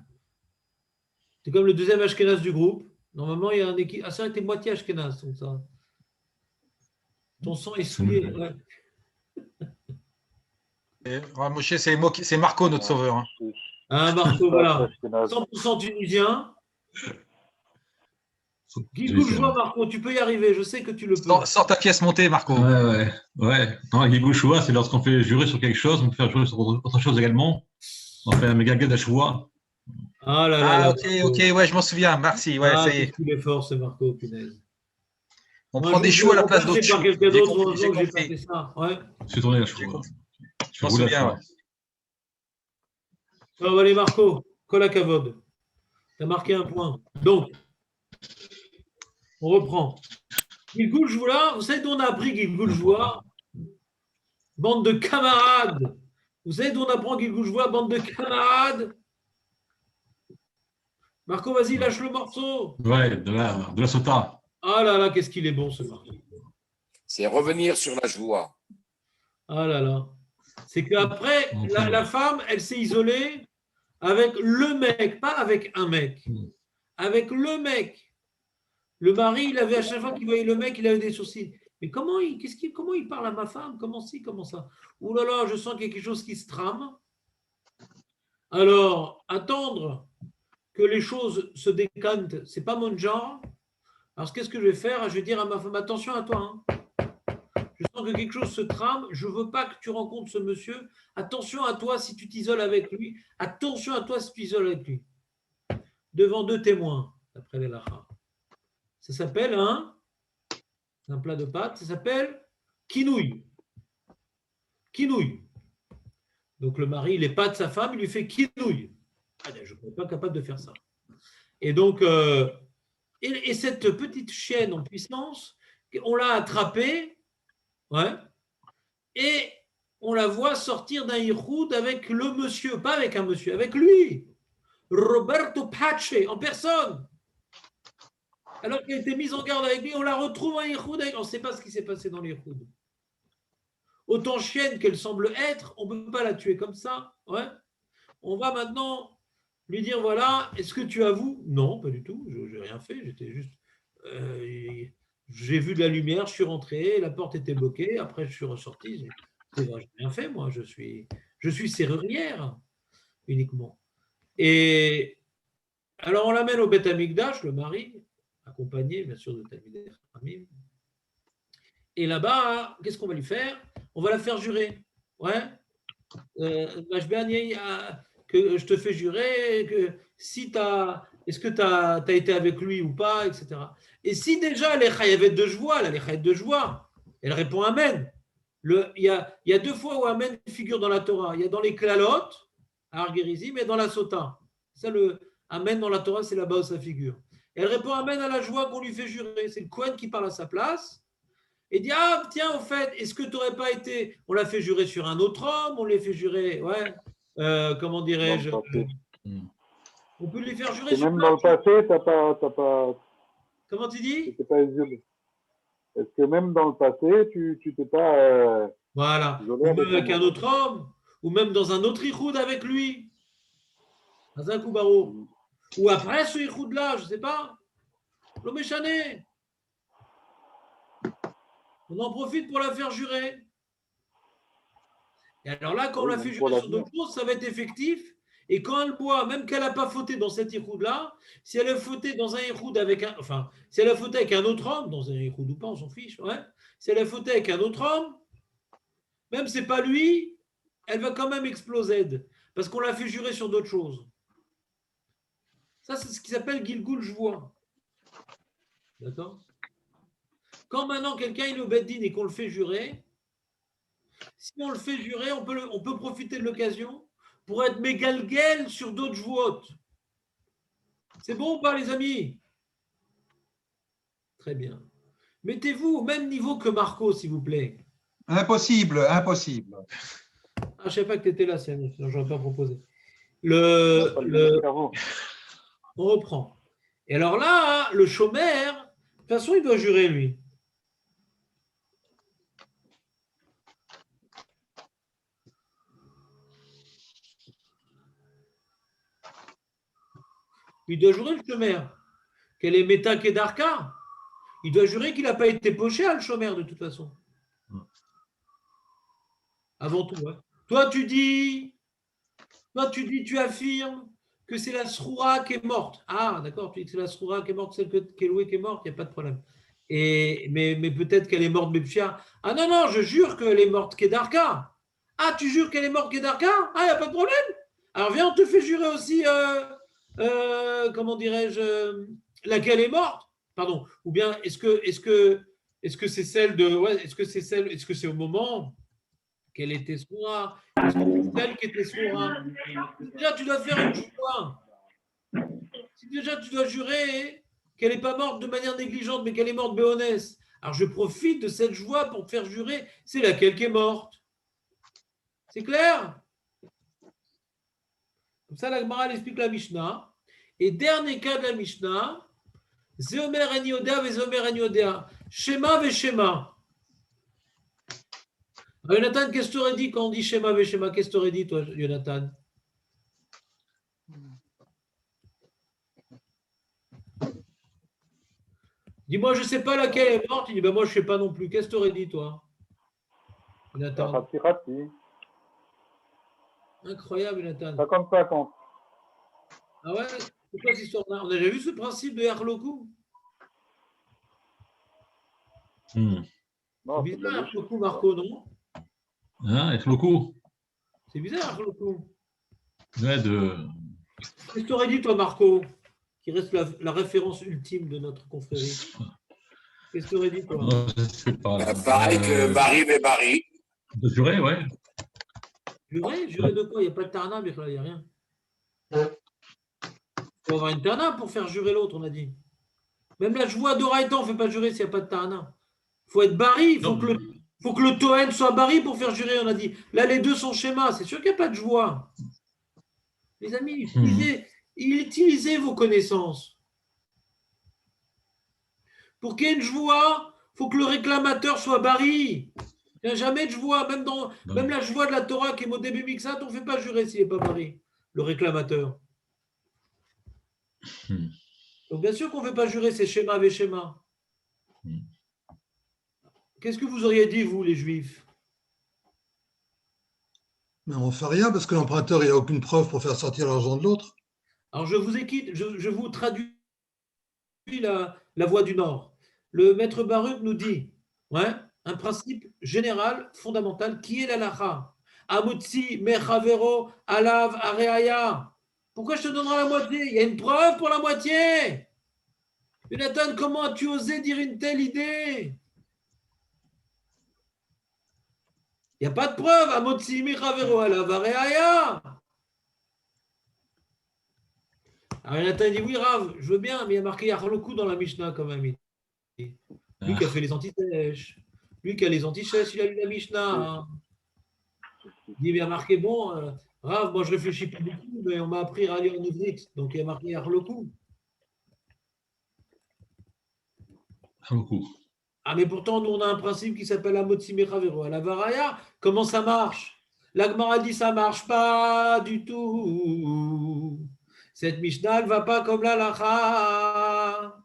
c'est comme le deuxième Ashkenaz du groupe. Normalement, il y a un équipe. Ah, c'est vrai que tu es moitié Ashkenaz. Donc ça. Ton sang est souillé. Ouais. Moshe, c'est Marco, notre sauveur. Hein. Ah, Marco, voilà. 100% tunisien. Gilgul Shvuah, Marco, tu peux y arriver. Je sais que tu le peux. Sors ta pièce montée, Marco. Ouais. Non, Gilgul Shvuah, c'est lorsqu'on fait jurer sur quelque chose, on peut faire jurer sur autre chose également. On fait un méga gad à Shvuah. Ah là là. Ok, ouais, je m'en souviens. Merci. Ouais, ça y est. Il est fort, ce Marco, punaise. On prend des choux à la place d'autres choux. J'ai compris. Ça. Ouais. Je suis tourné à Shvuah. Je m'en souviens, ouais. Alors, allez, Marco, Kola Kavod. Tu as marqué un point. Donc, on reprend. Gilgul Shvuah, vous savez d'où on a appris Gilgul Shvuah? Bande de camarades. Vous savez d'où on apprend Gilgul Shvuah? Bande de camarades. Marco, vas-y, lâche le morceau. Ouais, de la sota. Ah là là, qu'est-ce qu'il est bon, ce Marco. C'est revenir sur la joie. Ah là là. C'est qu'après, la femme, elle s'est isolée avec le mec, pas avec un mec. Avec le mec. Le mari, il avait à chaque fois qu'il voyait le mec, il avait des sourcils. Mais comment il parle à ma femme? Comment ci, comment ça? Ouh là là, je sens qu'il y a quelque chose qui se trame. Alors, attendre que les choses se décantent, c'est pas mon genre. Alors, qu'est-ce que je vais faire? Je vais dire à ma femme, attention à toi. Hein. Je sens que quelque chose se trame. Je ne veux pas que tu rencontres ce monsieur. Attention à toi si tu t'isoles avec lui. Attention à toi si tu t'isoles avec lui. Devant deux témoins, d'après les Lacha. Ça s'appelle un plat de pâtes. Ça s'appelle kinouille. Kinouille. Donc le mari, il n'est pas de sa femme, il lui fait kinouille. Je ne suis pas capable de faire ça. Et donc, et cette petite chienne en puissance, on l'a attrapée, ouais, et on la voit sortir d'un yichoud avec le monsieur, pas avec un monsieur, avec lui, Roberto Pace, en personne. Alors qu'elle a été mise en garde avec lui, on la retrouve en yichoud, on ne sait pas ce qui s'est passé dans l'yichoud. Autant chienne qu'elle semble être, on ne peut pas la tuer comme ça, ouais. On va maintenant lui dire, voilà, est-ce que tu avoues? Non, pas du tout, je n'ai rien fait, j'étais juste... j'ai vu de la lumière, je suis rentré, la porte était bloquée, après je suis ressorti, je n'ai rien fait, moi, je suis serrurière uniquement. Et alors on l'amène au Beth Amikdash, le mari, accompagné bien sûr de Talmidei Chachamim. Et là-bas, qu'est-ce qu'on va lui faire? On va la faire jurer. Ouais. Que je te fais jurer que si est-ce que tu as été avec lui ou pas, etc. Et si déjà elle est chayavet de joie, elle est chayavet de joie, elle répond Amen. Il y a deux fois où Amen figure dans la Torah. Il y a dans les Klalot, à Argerizim, et dans la Sota. Ça, le Amen dans la Torah, c'est là-bas où ça figure. Et elle répond Amen à la joie qu'on lui fait jurer. C'est le Kohen qui parle à sa place. Et dit, ah, tiens, au fait, est-ce que tu n'aurais pas été... On l'a fait jurer sur un autre homme, on l'a fait jurer, ouais, comment dirais-je... on peut lui faire jurer sur... Même dans le passé, t'as pas... Comment tu dis? Pas isolé. Est-ce que même dans le passé, tu t'es pas... voilà, ou même avec un autre homme, ou même dans un autre ichoud avec lui. Hazak ou Baro. Ou après ce ichoud-là, je ne sais pas. Le méchané. On en profite pour la faire jurer. Et alors là, quand on Oui, la même fait pour jurer sur l'avenir. d'autres choses, ça va être effectif. Et quand elle boit, même qu'elle n'a pas fauté dans cet iroud-là, si elle a fauté dans un iroud avec un. Enfin, si elle a fauté avec un autre homme, dans un iroud ou pas, on s'en fiche, ouais. Si elle a fauté avec un autre homme, même si ce n'est pas lui, elle va quand même exploser. Parce qu'on l'a fait jurer sur d'autres choses. Ça, c'est ce qui s'appelle Gilgul Jvoua. D'accord? Quand maintenant quelqu'un il est au Beddin et qu'on le fait jurer, si on le fait jurer, on peut profiter de l'occasion pour être mégalguel sur d'autres jouotes. C'est bon ou pas, les amis? Très bien. Mettez-vous au même niveau que Marco, s'il vous plaît. Impossible, impossible. Ah, je ne savais pas que tu étais là, sinon je n'aurais pas proposé. On n'a pas le même cerveau. On reprend. Et alors là, le chômeur, de toute façon, il doit jurer, lui. Il doit jurer, le chômeur. Quel est Meta Kedarka? Il doit jurer qu'il n'a pas été poché à le chômeur, de toute façon. Avant tout. Ouais. Toi, tu tu affirmes que c'est la Sroura qui est morte. Ah, d'accord, tu dis que c'est la Sroura qui est morte, celle qui est louée qui est morte, il n'y a pas de problème. Mais peut-être qu'elle est morte Bepchia. Ah non, non, je jure qu'elle est morte Kedarka. Ah, tu jures qu'elle est morte Kedarka? Ah, il n'y a pas de problème. Alors viens, on te fait jurer aussi, comment dirais-je, laquelle est morte. Pardon. Ou bien est-ce que c'est celle de. Ouais, est-ce que c'est au moment qu'elle était Sroura? Est-ce que c'est celle qui était Sroura? Déjà, tu dois faire une joie. Si déjà tu dois jurer qu'elle n'est pas morte de manière négligente, mais qu'elle est morte béonesse, alors je profite de cette joie pour te faire jurer c'est laquelle qui est morte. C'est clair? Comme ça, la Gemara explique la Mishnah. Et dernier cas de la Mishnah, Zeomer en Yodea ve Zeomer en Yodea. Shema ve Shema. Alors, Jonathan, qu'est-ce que tu aurais dit quand on dit Shema ve Shema? Qu'est-ce que tu aurais dit, toi, Jonathan? Dis-moi, je ne sais pas laquelle est morte. Il dit, ben moi, je ne sais pas non plus. Qu'est-ce que tu aurais dit, toi, Jonathan? Rati. Incroyable, Jonathan. 50-50. Ah ouais? C'est quoi cette histoire-là? On a déjà vu ce principe de Herloku? C'est bizarre, Herloku, Marco, non? Hein, avec le coup. C'est bizarre, Herloku. Ouais, Qu'est-ce que tu aurais dit, toi, Marco, qui reste la référence ultime de notre confrérie? Qu'est-ce que tu aurais dit, toi? Non, je ne sais pas. Pareil que Barry mais Barry. De jurer, ouais. Jurer de quoi? Il n'y a pas de Tarna, mais il n'y a rien. Il faut avoir une Tarna pour faire jurer l'autre, on a dit. Même la joie d'Oraïta, on ne fait pas jurer s'il n'y a pas de Tarna. Il faut être Barry, il faut que le Toen soit Barry pour faire jurer, on a dit. Là, les deux sont schémas, c'est sûr qu'il n'y a pas de joie. Les amis, utilisez vos connaissances. Pour qu'il y ait une joie, il faut que le réclamateur soit Barry. Il n'y a jamais de joie, même la joie de la Torah qui est au début mixat, on ne fait pas jurer s'il n'est pas Barry, le réclamateur. Donc bien sûr qu'on ne fait pas jurer, c'est schéma avec schéma. Qu'est-ce que vous auriez dit, vous, les Juifs? Mais on ne fait rien parce que l'emprunteur, il n'a aucune preuve pour faire sortir l'argent de l'autre. Alors je vous traduis la voix du Nord. Le maître Baruch nous dit, ouais, un principe général, fondamental, qui est l'alacha. Amutsi, mechavero, alav, areaya. Pourquoi je te donnerai la moitié? Il y a une preuve pour la moitié. Jonathan, comment as-tu osé dire une telle idée? Il n'y a pas de preuve. Amutsi, mechavero, alav, areaya. Alors Jonathan dit, oui, Rav, je veux bien, mais il y a marqué Yarloku dans la Mishnah quand même. Lui qui a fait les antisèches. Lui qui a les antisèches, il a lu la Mishnah. Hein. Il y a marqué, bon, Rav, moi je réfléchis pas beaucoup, mais on m'a appris à lire en ouvrit. Donc il y a marqué Yarloku. Ah, mais pourtant, nous on a un principe qui s'appelle Amotsi Mechavero. À la Varaya, comment ça marche? L'Agmara dit ça marche pas du tout. Cette Mishnah ne va pas comme l'Alacha.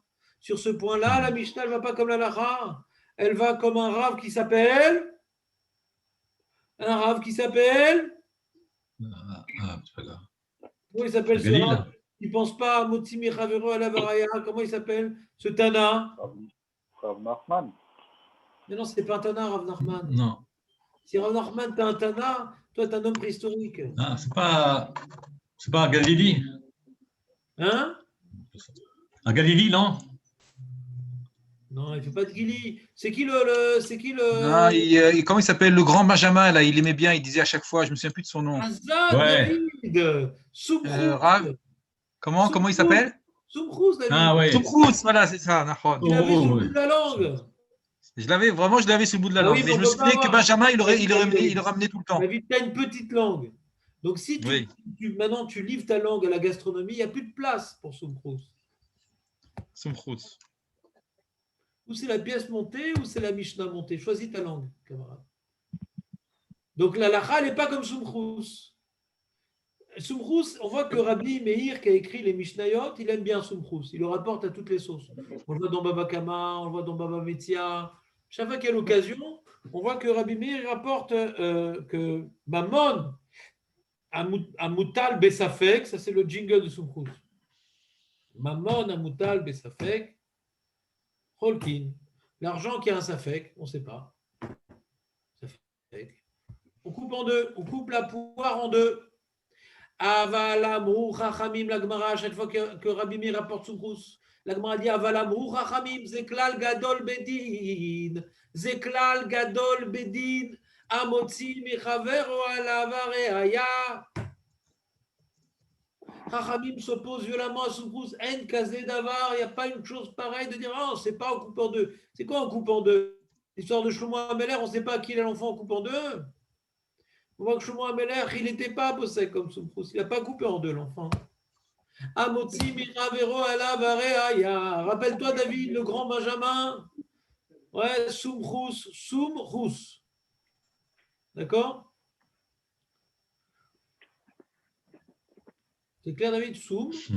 Sur ce point-là, la Mishnah ne va pas comme la Lacha. Elle va comme un Rav qui s'appelle. Un Rav qui s'appelle. C'est pas grave. Comment il s'appelle ce Galil. Rav? Il ne pense pas à Motzi Mechavero à la Varaya. Comment il s'appelle ce Tana? Rav Nachman. Mais non, ce n'est pas un Tana, Rav Nachman. Non. Si Rav Nachman, tu as un Tana, toi, tu es un homme préhistorique. Ah, c'est pas un Galili. Hein? Un Galili, non? Non, il ne fait pas de Gili. C'est qui le. Non, comment il s'appelle? Le grand Benjamin, là, il aimait bien, il disait à chaque fois, je me souviens plus de son nom. Azad, Ouais. David. Soumchrous. Rav, comment il s'appelle? Soumchrous, David. Ah ouais. Soumchrous, voilà, c'est ça, Nahon. Il avait sur le bout ouais. de la langue. Je l'avais sur le bout de la Ah langue, oui, mais mais je on me peut pas souviens que avoir- Benjamin, il le ramenait tout le temps. David, tu as une petite langue. Donc, si Oui. maintenant tu livres ta langue à la gastronomie, il n'y a plus de place pour Soumchrous. Soumchrous. Ou c'est la pièce montée ou c'est la Mishnah montée. Choisis ta langue, camarade. Donc la lacha, elle n'est pas comme Soumchrous. Soumchrous, on voit que Rabbi Meir, qui a écrit les Mishnayot, il aime bien Soumchrous. Il le rapporte à toutes les sauces. On le voit dans Baba Kama, on le voit dans Baba Metzia. Chaque fois qu'il y a l'occasion, on voit que Rabbi Meir rapporte que Mammon Amoutal Bessafek, ça c'est le jingle de Soumchrous. Mammon Amoutal Bessafek. Holkin, l'argent qui a un safek, on ne sait pas. Safek. On coupe en deux, on coupe la poire en deux. Avalamrou Chachamim, la Gemara, à chaque fois que Rabbi Meir rapporte Soumchrous, la Gemara dit Avalamrou Chachamim, Zeklal Gadol Bedin, Zeklal Gadol Bedin, Amotzi Mechavero Alavareaya. Chachamim s'oppose violemment à Soumchrous. En kazé davar, il n'y a pas une chose pareille de dire oh, c'est pas en coupe en deux. C'est quoi en coupe en deux? L'histoire de Shlomo Ameler, on ne sait pas à qui il a l'enfant en coupe en deux. On voit que Shlomo Ameler, il n'était pas possède comme Soumchrous. Il n'a pas coupé en deux l'enfant. Amotzi miravero ala vareaya. Rappelle-toi, David, le grand Benjamin. Ouais, Soumchrous. D'accord? C'est clair, David? Soumchrous.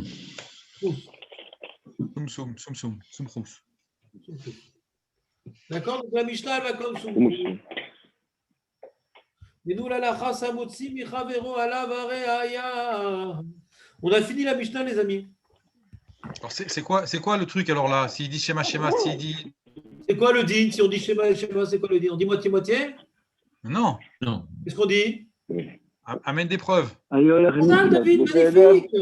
D'accord? Donc la Mishnah, elle va comme Soumchrous. Mais nous, la lacha samotzi michavero ala vareaya. On a fini la Mishnah, les amis. Alors, c'est quoi le truc alors là? S'il dit schéma, s'il dit. C'est quoi le din? Si on dit schéma, c'est quoi le din? On dit moitié-moitié? Non. Qu'est-ce qu'on dit? Amène des preuves. Ça, David, magnifique.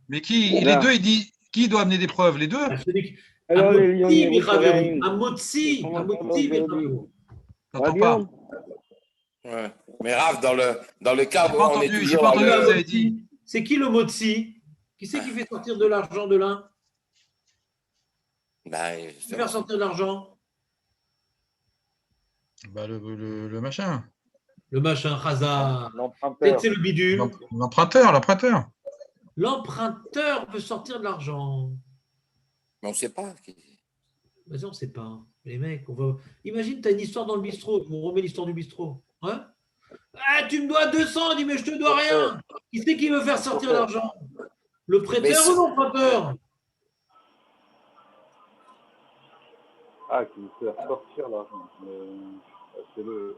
Mais les deux, il dit qui doit amener des preuves? Les deux? Amotzi michavero. Amotzi michavero. J'entends pas. Ouais. Mais Rav, dans le cas où on est J'ai toujours pas dans entendu ce que vous le... avez dit. C'est qui le motzi? Qui c'est qui fait sortir de l'argent de l'un? Ben, Qui fait faire sortir de l'argent? Bah, le machin. Le machin, Khazar. L'emprunteur. Peut-être c'est le bidule. L'emprunteur. L'emprunteur veut sortir de l'argent. Mais on ne sait pas. Vas-y, on ne sait pas. Les mecs, imagine, tu as une histoire dans le bistrot. On remet l'histoire du bistrot. Hein? Ah, tu me dois 200. Il dit, mais je te dois rien. Qui c'est qui veut faire sortir l'argent? Le prêteur ou l'emprunteur? Ah, qui veut faire sortir l'argent. C'est le...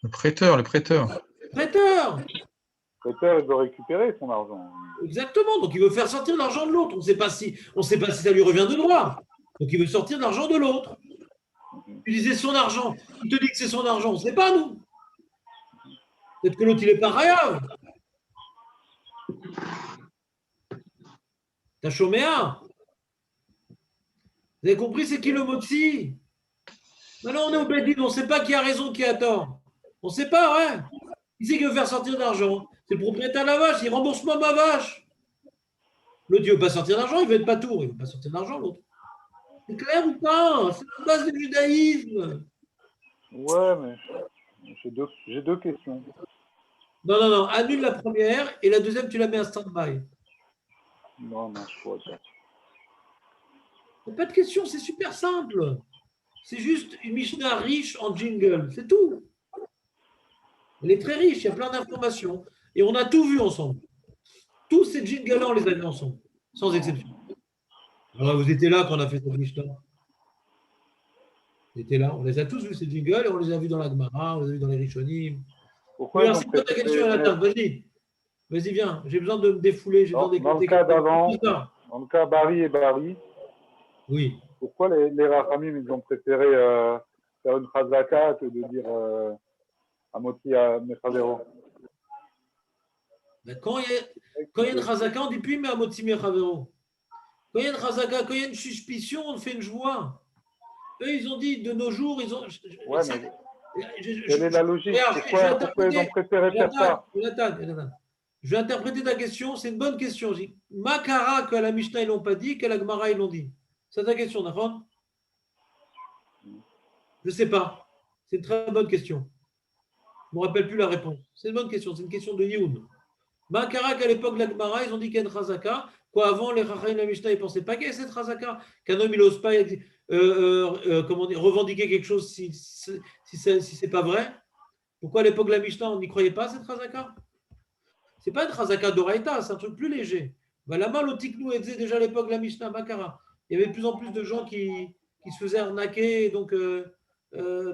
Le prêteur. Prêteur. Le prêteur, il veut récupérer son argent. Exactement. Donc, il veut faire sortir l'argent de l'autre. On ne sait pas si ça lui revient de droit. Donc, il veut sortir l'argent de l'autre. Tu disais son argent. Il te dit que c'est son argent. On ne sait pas, nous. Peut-être que l'autre, il n'est pas rayable. T'as chômé un. Vous avez compris, c'est qui le motzi? Maintenant, on est au Bédine. On ne sait pas qui a raison, qui a tort. On ne sait pas, ouais. Qui c'est qui veut faire sortir de l'argent? C'est le propriétaire de la vache. Il rembourse moi ma vache. L'autre, il ne veut pas sortir d'argent. Il veut être patour. Il ne veut pas sortir d'argent, l'autre. C'est clair ou pas? C'est la base du judaïsme. Ouais, mais j'ai deux questions. Non. Annule la première et la deuxième, tu la mets à stand-by. Non, je pourrais pas. Il n'y a pas de question, c'est super simple. C'est juste une Mishnah riche en jingle, c'est tout. Elle est très riche, il y a plein d'informations. Et on a tout vu ensemble. Tous ces jingles-là, on les a vus ensemble, sans exception. Alors, vous étiez là quand on a fait cette Mishnah. Vous étiez là, on les a tous vus, ces jingles, et on les a vus dans la Gemara, on les a vus dans les Rishonim. Pourquoi Alors, ils ont c'est quoi ta question, préféré Nathan? Vas-y. Vas-y, viens. J'ai besoin de me défouler. J'ai besoin dans le d'écouter. cas d'avant, Tout ça. dans le cas Barry et Barry, Oui. pourquoi les Rachamim, ils ont préféré faire une chazaka que de dire Amoti à Mechavero? Ben, quand il y a une chazaka, on dit plus mais Amotzi Mechavero. Quand il y a une chazaka, quand il y a une suspicion, on fait une joie. Eux, ils ont dit de nos jours, ils ont. Ouais, mais quelle est la logique? Pourquoi ils ont préféré faire ça? Jonathan, je vais interpréter ta question. C'est une bonne question. Makara, que la Mishnah, ils l'ont pas dit, que la Gemara, ils l'ont dit. C'est ta question, d'accord? Je ne sais pas. C'est une très bonne question. Je ne me rappelle plus la réponse. C'est une bonne question. C'est une question de Youn. Makara, qu'à l'époque de la Gemara, ils ont dit qu'il y a une chazaka. Quoi, avant, les Chachamim de la Mishnah, ils ne pensaient pas qu'il y ait cette chazaka. Qu'un homme, il n'ose pas comment dire, revendiquer quelque chose si ce n'est pas vrai. Pourquoi à l'époque de la Mishnah, on n'y croyait pas, cette chazaka? Ce n'est pas une chazaka d'Oraïta, c'est un truc plus léger. Lama l'otiknou était déjà à l'époque de la Mishnah, Makara. Il y avait de plus en plus de gens qui se faisaient arnaquer. Et donc,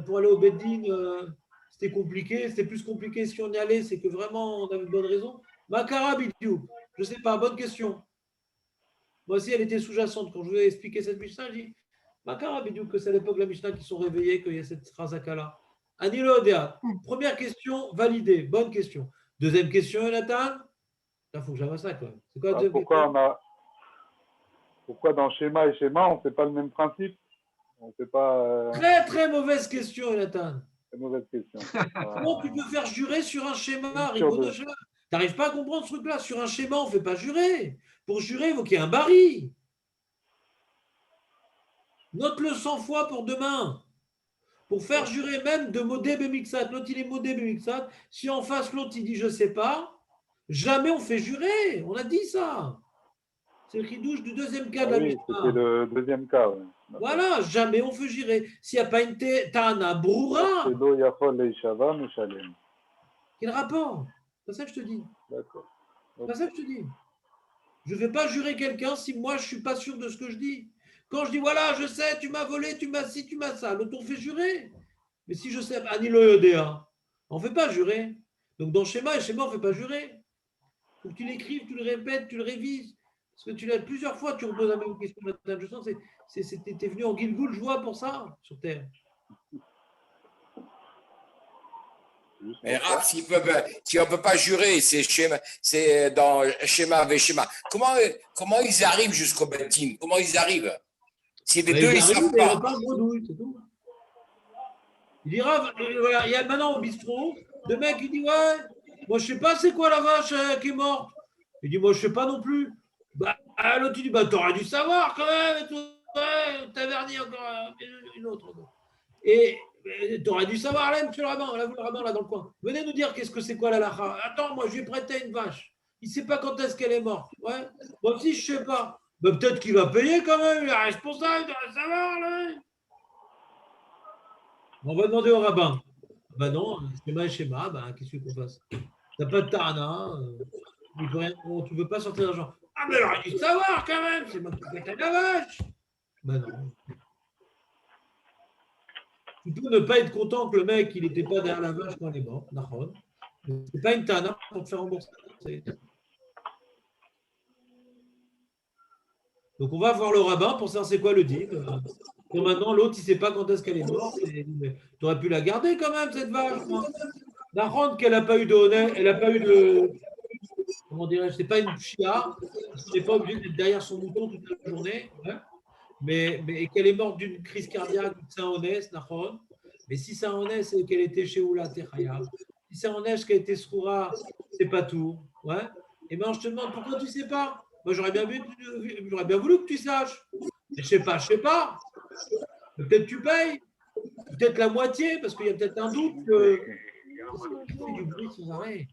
pour aller au Beddin, c'était compliqué. C'était plus compliqué si on y allait, c'est que vraiment, on avait de bonnes raisons. Makara Bidiou, je ne sais pas, bonne question. Moi aussi, elle était sous-jacente. Quand je vous ai expliqué cette Mishnah, je dis Makara Bidiou, que c'est à l'époque de la Mishnah qui sont réveillés, qu'il y a cette chazaka-là. Anilo Odea, première question, validée, bonne question. Deuxième question, Nathan. Il faut que j'avance ça, quoi. C'est quoi la deuxième question? Pourquoi dans schéma et schéma, on ne fait pas le même principe? On fait pas. Très, très mauvaise question, Nathan. Très mauvaise question. Comment tu peux faire jurer sur un schéma, Rigaud de Chat? Tu n'arrives pas à comprendre ce truc-là. Sur un schéma, on ne fait pas jurer. Pour jurer, il faut qu'il y ait un baril. Note-le 100 fois pour demain. Pour faire jurer même de Modé Bemixat. L'autre, il est Modé Bemixat. Si en face, l'autre, il dit je ne sais pas, jamais on fait jurer. On a dit ça. C'est le chidouche du deuxième cas de la Mishnah. C'était le deuxième cas. Ouais. Voilà, jamais on fait jurer. S'il n'y a pas une Tana Broura. Quel rapport? C'est ça que je te dis. D'accord. C'est ça que je te dis. Je ne vais pas jurer quelqu'un si moi je ne suis pas sûr de ce que je dis. Quand je dis voilà, je sais, tu m'as volé, tu m'as ci, tu m'as ça, l'autre on fait jurer. Mais si je sais, Anilo Yodéa, on ne fait pas jurer. Donc dans schéma et schéma, on ne fait pas jurer. Il faut que tu l'écrives, tu le répètes, tu le révises. Parce que tu l'as plusieurs fois, tu reposes la même question. Je sens que tu es venu en Gilgoul, je vois pour ça, sur Terre. Mais si on ne peut pas jurer, c'est dans schéma avec schéma. Comment ils arrivent jusqu'au Beddin? Comment ils arrivent? Si les deux, ils ne savent pas. Il dira, voilà, il y a maintenant au bistrot, le mec, il dit, ouais, moi, je ne sais pas c'est quoi la vache qui est morte. Il dit, moi, je ne sais pas non plus. Bah, l'autre, il dit, bah, t'aurais dû savoir quand même. Ouais, Tavernier, encore une autre. Et t'aurais dû savoir, là, monsieur le rabbin, là, dans le coin. Venez nous dire qu'est-ce que c'est quoi la lacha. Attends, moi, je lui ai prêté une vache. Il ne sait pas quand est-ce qu'elle est morte. Ouais. Moi aussi, je ne sais pas. Bah, peut-être qu'il va payer quand même. Il est responsable, il doit savoir, là. On va demander au rabbin. Ben non, schéma et schéma, ben, qu'est-ce qu'on fasse? Tu n'as pas de tarana, tu ne veux pas sortir d'argent. Ah, mais j'aurais dû savoir quand même, c'est moi qui pétais la vache. Ben non. Tu peux ne pas être content que le mec, il n'était pas derrière la vache quand il est mort. Ce n'est pas une tana pour te faire rembourser. Donc on va voir le rabbin pour savoir c'est quoi le deal. Et maintenant, l'autre, il ne sait pas quand est-ce qu'elle est morte. Tu aurais pu la garder quand même, cette vache. N'apprendre qu'elle n'a pas eu de honneur, elle n'a pas eu de. Comment dirais-je? C'est pas une chia. Elle n'est pas obligée d'être derrière son mouton toute la journée. Hein, mais qu'elle est morte d'une crise cardiaque, c'est un honnête, Nahon. Mais si c'est un honnête, c'est qu'elle était chez Oula Techaya. Si c'est un honnête qu'elle était Sroura, c'est pas tout. Ouais. Et maintenant, je te demande pourquoi tu ne sais pas. Moi, j'aurais bien voulu que tu saches. Mais je ne sais pas. Peut-être tu payes, peut-être la moitié, parce qu'il y a peut-être un doute que tu fais du bruit sans arrêt.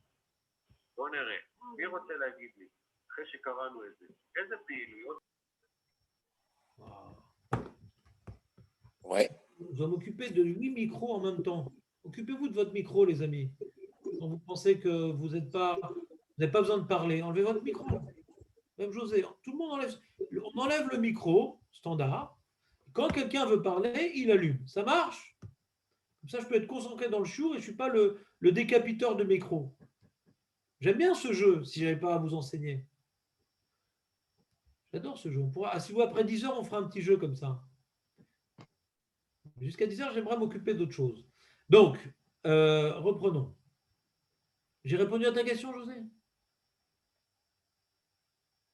Ouais. Je vais m'occuper de 8 micros en même temps. Occupez-vous de votre micro, les amis. Quand vous pensez que vous n'êtes pas n'avez pas besoin de parler. Enlevez votre micro. Même José. Tout le monde enlève. On enlève le micro, standard. Quand quelqu'un veut parler, il allume. Ça marche? Comme ça, je peux être concentré dans le chiour et je ne suis pas le décapiteur de micro. J'aime bien ce jeu, si je n'avais pas à vous enseigner. J'adore ce jeu. Si vous, après 10 heures, on fera un petit jeu comme ça. Jusqu'à 10 heures, j'aimerais m'occuper d'autre chose. Donc, reprenons. J'ai répondu à ta question, José?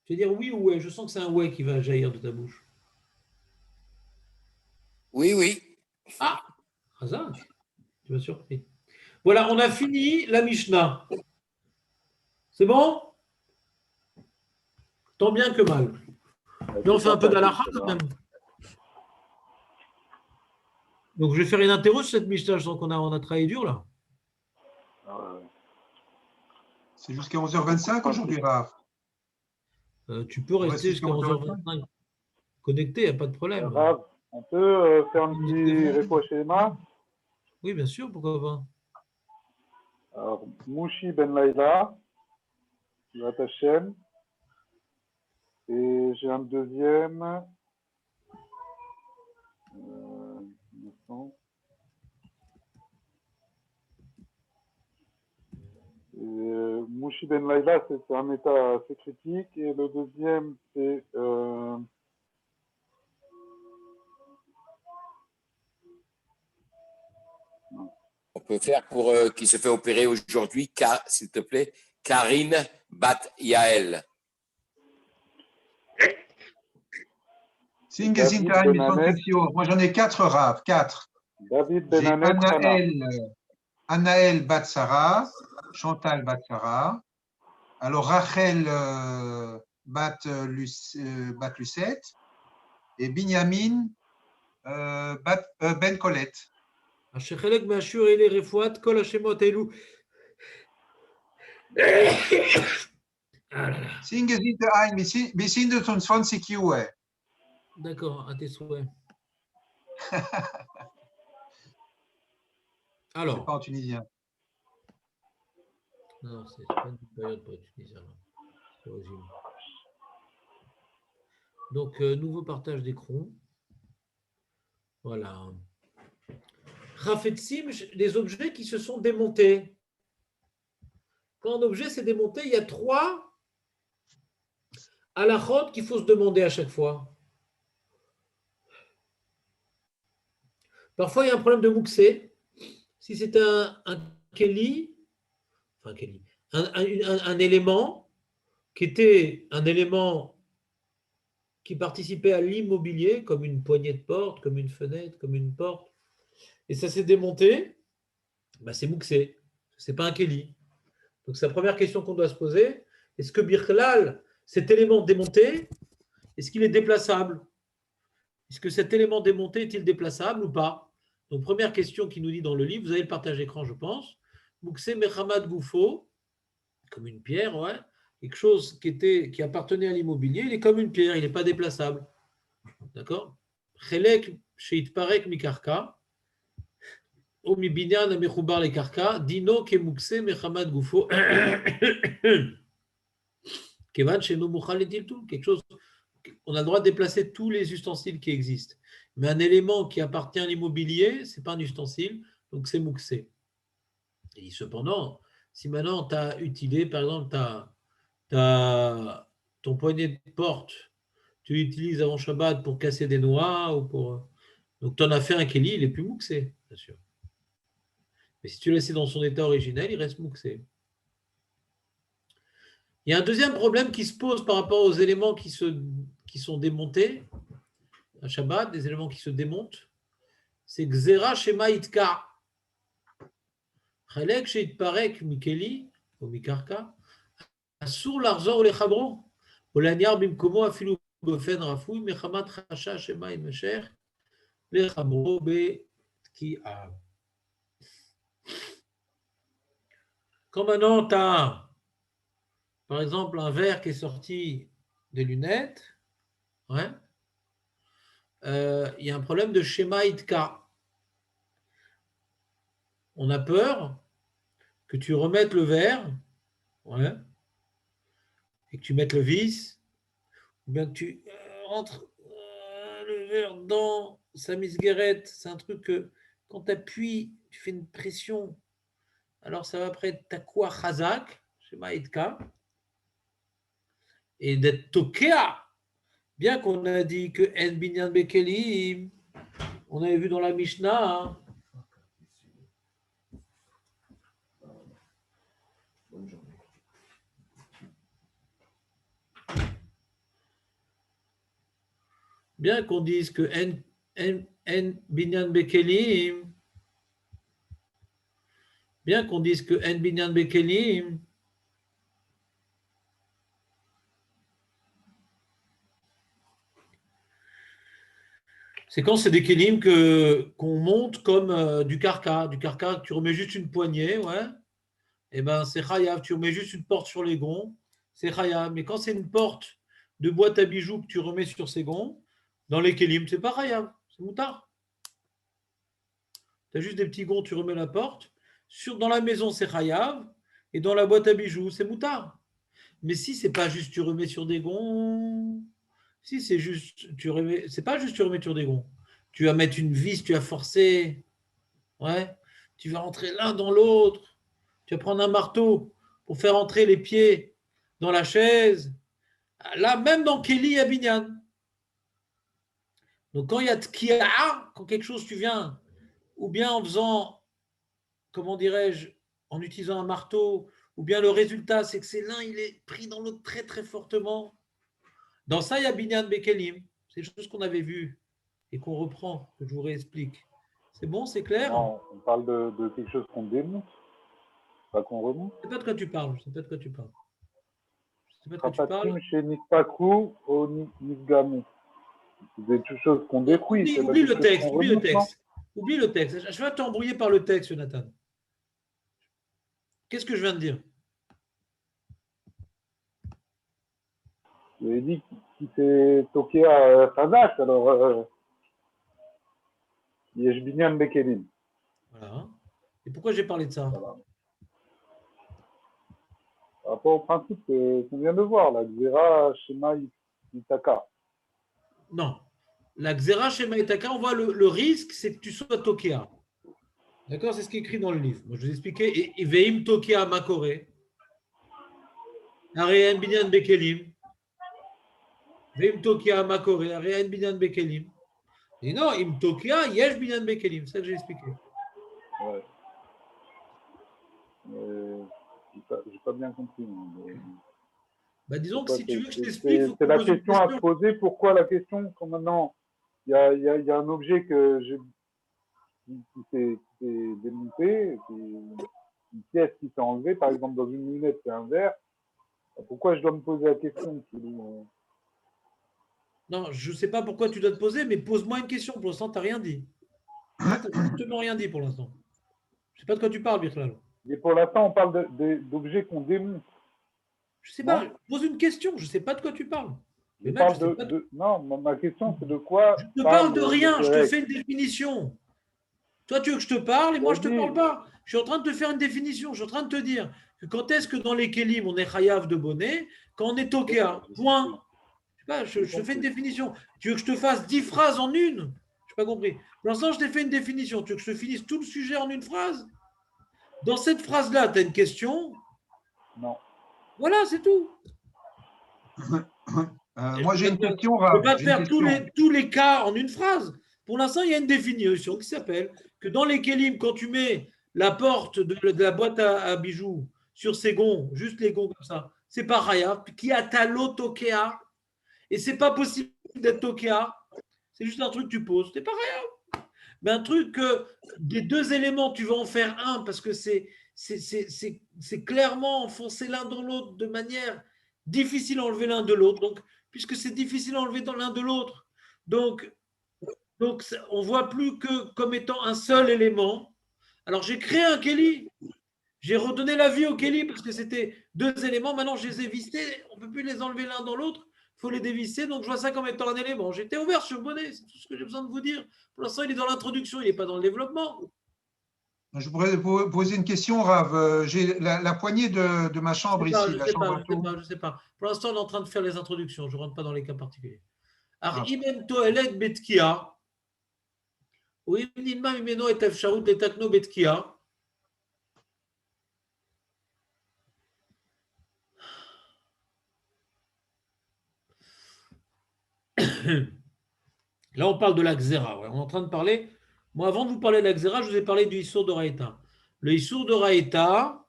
Je vais dire oui ou ouais. Je sens que c'est un ouais qui va jaillir de ta bouche. Oui, oui. Ah, Hazan, tu m'as surpris. Voilà, on a fini la Mishnah. C'est bon? Tant bien que mal. Mais on fait un peu d'halakha quand même. Donc, je vais faire une interro sur cette Mishnah. Je sens qu'on a travaillé dur là. C'est jusqu'à 11h25 aujourd'hui, Raph. Tu peux rester jusqu'à 11h25 connecté, il n'y a pas de problème. Raph, on peut faire un petit réfouachéma? Oui, bien sûr, pourquoi pas. Alors, Mouchi Ben Laïla, Yvat Hashem. Et j'ai un deuxième. Mouchi Ben Laïla, c'est un état assez critique. Et le deuxième, c'est On peut faire pour qui se fait opérer aujourd'hui, s'il te plaît, Karine Bat Yael. Moi, j'en ai 4, Raph. 4. David J'ai Benanet, Anaël Batsara, Chantal Batsara. Alors, Rachel Lucette et Binyamin Ben Colette. שחלק מהשיעור אלה רפואת כל השמות האלו. Singen Sie ein, wir sind 20 Uhr. D'accord, à tes souhaits. Alors. C'est pas en tunisien. Non, c'est pas une période pour les Tunisiens. C'est horrible. Donc, nouveau partage d'écran. Voilà. Rafetsim, les objets qui se sont démontés. Quand un objet s'est démonté, il y a 3 halachot qu'il faut se demander à chaque fois. Parfois, il y a un problème de mouxé. Si c'est un keli, enfin keli, un élément qui était un élément qui participait à l'immobilier, comme une poignée de porte, comme une fenêtre, comme une porte, et ça s'est démonté, bah c'est mouxé, ce n'est pas un keli. Donc, c'est la première question qu'on doit se poser. Est-ce que Birklal, cet élément démonté, est-ce qu'il est déplaçable? Est-ce que cet élément démonté est-il déplaçable ou pas? Donc, première question qui nous dit dans le livre, vous avez le partage d'écran, je pense. Mouxé Mechamad Goufo, comme une pierre, ouais. Quelque chose qui appartenait à l'immobilier, il est comme une pierre, il n'est pas déplaçable. D'accord? Chelek Sheit Parek Mikarka. Dino Kemukse Mechamad Goufo. Kevan Sheno Mukhal Etiltul. Quelque chose, on a le droit de déplacer tous les ustensiles qui existent. Mais un élément qui appartient à l'immobilier, ce n'est pas un ustensile, donc c'est Muksé. Et cependant, si maintenant tu as utilisé, par exemple, ton poignet de porte, tu l'utilises avant Shabbat pour casser des noix, ou pour... donc tu en as fait un Kéli, il est plus Muksé, bien sûr. Mais si tu le laisses dans son état originel, il reste mouxé. Il y a un deuxième problème qui se pose par rapport aux éléments qui sont démontés, un Shabbat, des éléments qui se démontent, c'est Gzera Shema Itka. Chalek Sheit Parek Mikeli, ou Mikarka, Asur Larzor ou Lechabro, ou Lanyar Bimkomo Afilu Bofen Rafoui, Mechamat Chasha Shema Imesher, Lechabro Betki'a. Quand maintenant tu as, par exemple, un verre qui est sorti des lunettes, ouais, il y a un problème de schéma Itka. On a peur que tu remettes le verre, ouais, et que tu mettes le vis, ou bien que tu rentres le verre dans sa misguérette, c'est un truc que quand tu appuies, tu fais une pression, alors ça va après être takwa chazak, shema itka, et d'être tokea, bien qu'on a dit que en binyan bekelim, on avait vu dans la Mishnah, hein. Bien qu'on dise que en binyan bekelim, bien qu'on dise que en binyan bekelim, c'est quand c'est des kelim qu'on monte comme du carca. Du carca, tu remets juste une poignée, ouais. Et ben c'est chayav. Tu remets juste une porte sur les gonds, c'est chayav. Mais quand c'est une porte de boîte à bijoux que tu remets sur ses gonds, dans les kelim, c'est pas chayav, c'est moutard. Tu as juste des petits gonds, tu remets la porte. Dans la maison, c'est chayav. Et dans la boîte à bijoux, c'est moutard. Mais si c'est pas juste tu remets sur des gonds, si c'est juste tu remets, c'est pas juste tu remets sur des gonds. Tu vas mettre une vis, tu vas forcer, ouais. Tu vas rentrer l'un dans l'autre. Tu vas prendre un marteau pour faire entrer les pieds dans la chaise. Là, même dans Kelly Abinyan. Donc quand il y a tkia, quand quelque chose tu viens, ou bien en faisant, comment dirais-je, en utilisant un marteau, ou bien le résultat, c'est que c'est l'un, il est pris dans l'autre très très fortement. Dans ça, il y a Binyan Bekelim. C'est des choses qu'on avait vues et qu'on reprend, que je vous réexplique. C'est bon, c'est clair? Non, on parle de quelque chose qu'on démonte, pas qu'on remonte. Je ne sais pas de quoi tu parles. Je ne sais pas de quoi tu parles. Je sais pas de quoi tu Rapatim parles. chez Nispaku au Nisgamou. C'est des choses qu'on détruit. Oublie le texte, oublie le texte. Oublie le texte. Je vais t'embrouiller par le texte, Jonathan. Qu'est-ce que je viens de dire? Vous avez dit qu'il s'est toqué à Fadak, alors Yesh Binyan Bekelim. Voilà. Et pourquoi j'ai parlé de ça? Voilà. Par rapport au principe qu'on vient de voir, la Xera Shema Itaka. Non. La Xera Shema Itaka, on voit le risque, c'est que tu sois Tokea. D'accord? C'est ce qui est écrit dans le livre. Moi, je vous ai expliqué. Et Veim Tokea Makore. Ariane Binyan Bekelim. Veim Tokea Makore. Ariane Binyan Bekelim. Et non, Im Tokea, Yesh Binyan Bekelim. C'est ça que j'ai expliqué. Ouais. J'ai pas bien compris. Mais... Bah, disons que si tu veux que je t'explique, c'est la question à se poser. Pourquoi la question quand maintenant il y a un objet qui s'est démonté, une pièce qui s'est enlevée, par exemple dans une lunette, c'est un verre. Pourquoi je dois me poser la question? Non, je ne sais pas pourquoi tu dois te poser, mais pose-moi une question. Pour l'instant, tu n'as rien dit. Tu n'as rien dit pour l'instant. Je ne sais pas de quoi tu parles, Birklal. Mais pour l'instant, on parle d'objets qu'on démonte. Je ne sais pas. Pose une question. Je ne sais pas de quoi tu parles. Mais Non, ma question, c'est de quoi. Je te parle de rien. Je te fais une définition. Toi, tu veux que je te parle et moi, je ne te parle pas. Je suis en train de te faire une définition. Je suis en train de te dire que quand est-ce que dans les Kélim, on est Chayav de bonnet, quand on est Tokea, point. Je te fais une définition. Tu veux que je te fasse 10 phrases en une? Je n'ai pas compris. Pour l'instant, je t'ai fait une définition. Tu veux que je te finisse tout le sujet en une phrase? Dans cette phrase-là, tu as une question? Non. Voilà, c'est tout. Moi, j'ai une question. Je ne peux pas te faire tous les cas en une phrase. Pour l'instant, il y a une définition qui s'appelle que dans les kélim, quand tu mets la porte de la boîte à bijoux sur ses gonds, juste les gonds comme ça, c'est pas Raya, qui a talo tokea, et c'est pas possible d'être tokea. C'est juste un truc que tu poses. C'est pas Raya. Mais un truc que des deux éléments, tu vas en faire un parce que c'est clairement enfoncé l'un dans l'autre de manière difficile à enlever l'un de l'autre. Donc, puisque c'est difficile à enlever dans l'un de l'autre, donc on ne voit plus que comme étant un seul élément. Alors, j'ai créé un Kéli. J'ai redonné la vie au Kéli parce que c'était deux éléments. Maintenant, je les ai vissés. On ne peut plus les enlever l'un dans l'autre. Il faut les dévisser. Donc, je vois ça comme étant un élément. J'étais ouvert sur le bonnet. C'est tout ce que j'ai besoin de vous dire. Pour l'instant, il est dans l'introduction. Il n'est pas dans le développement. Je pourrais vous poser une question, Rav. J'ai la poignée de ma chambre Je sais ici, la chambre à tout. je sais pas. Pour l'instant, on est en train de faire les introductions. Je ne rentre pas dans les cas particuliers. Ah. Imem toelet betkia. Ou imnilma imeno et efsharut letakno betkia. Là, on parle de la xéra. Ouais. On est en train de parler. Moi, avant de vous parler de la xéra, je vous ai parlé du Issour de Raïta. Le Issour de Raïta,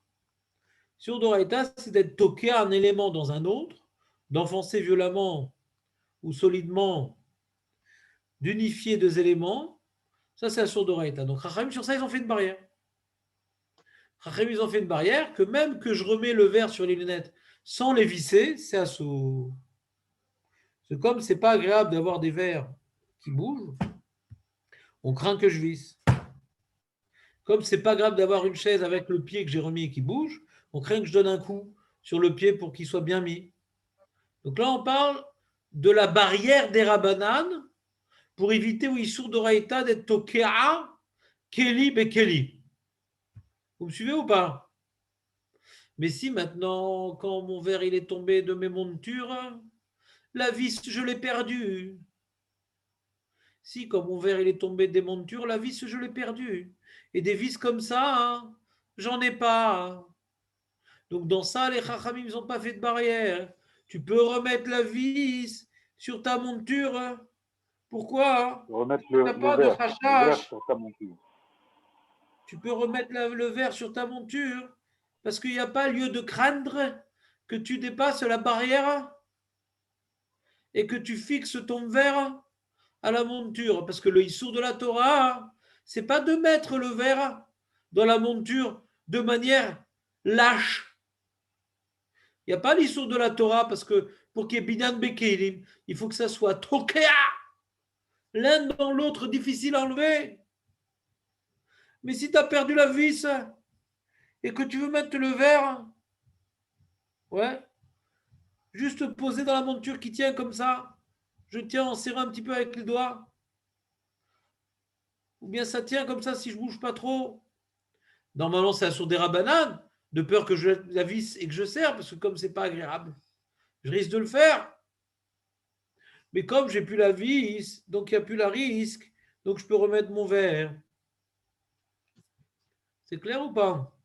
c'est d'être toqué à un élément dans un autre, d'enfoncer violemment ou solidement, d'unifier deux éléments. Ça, c'est Issour de Raïta. Donc, Chachamim, sur ça, ils ont fait une barrière. Chachamim, ils ont fait une barrière que même que je remets le verre sur les lunettes sans les visser, c'est Assour. C'est comme c'est pas agréable d'avoir des verres qui bougent, on craint que je visse. Comme c'est pas grave d'avoir une chaise avec le pied que j'ai remis et qui bouge, on craint que je donne un coup sur le pied pour qu'il soit bien mis. Donc là, on parle de la barrière des Rabbanan pour éviter au Issour d'Oraïta d'être Tokea, Keli, Bekeli. Vous me suivez ou pas? Mais si maintenant, quand mon verre il est tombé de mes montures, la vis, je l'ai perdue. Si, quand mon verre il est tombé des montures, la vis, je l'ai perdue. Et des vis comme ça, hein, j'en ai pas. Donc dans ça, les Chachamim, ils n'ont pas fait de barrière. Tu peux remettre la vis sur ta monture. Pourquoi? Remettre Tu n'as pas de verre chachash. sur ta monture. Tu peux remettre le verre sur ta monture parce qu'il n'y a pas lieu de craindre que tu dépasses la barrière et que tu fixes ton verre à la monture. Parce que le Issour de la Torah, c'est pas de mettre le verre dans la monture de manière lâche. Il n'y a pas l'Issour de la Torah parce que pour qu'il y ait Binan Bekeilim, il faut que ça soit Tokea. L'un dans l'autre, difficile à enlever. Mais si tu as perdu la vis et que tu veux mettre le verre, ouais, juste poser dans la monture qui tient comme ça, je tiens en serrant un petit peu avec les doigts, ou bien ça tient comme ça si je ne bouge pas trop. Normalement, c'est sur des rabananes, de peur que je la visse et que je serre, parce que comme ce n'est pas agréable, je risque de le faire. Mais comme j'ai plus la vis, donc il n'y a plus la risque, donc je peux remettre mon verre. C'est clair ou pas?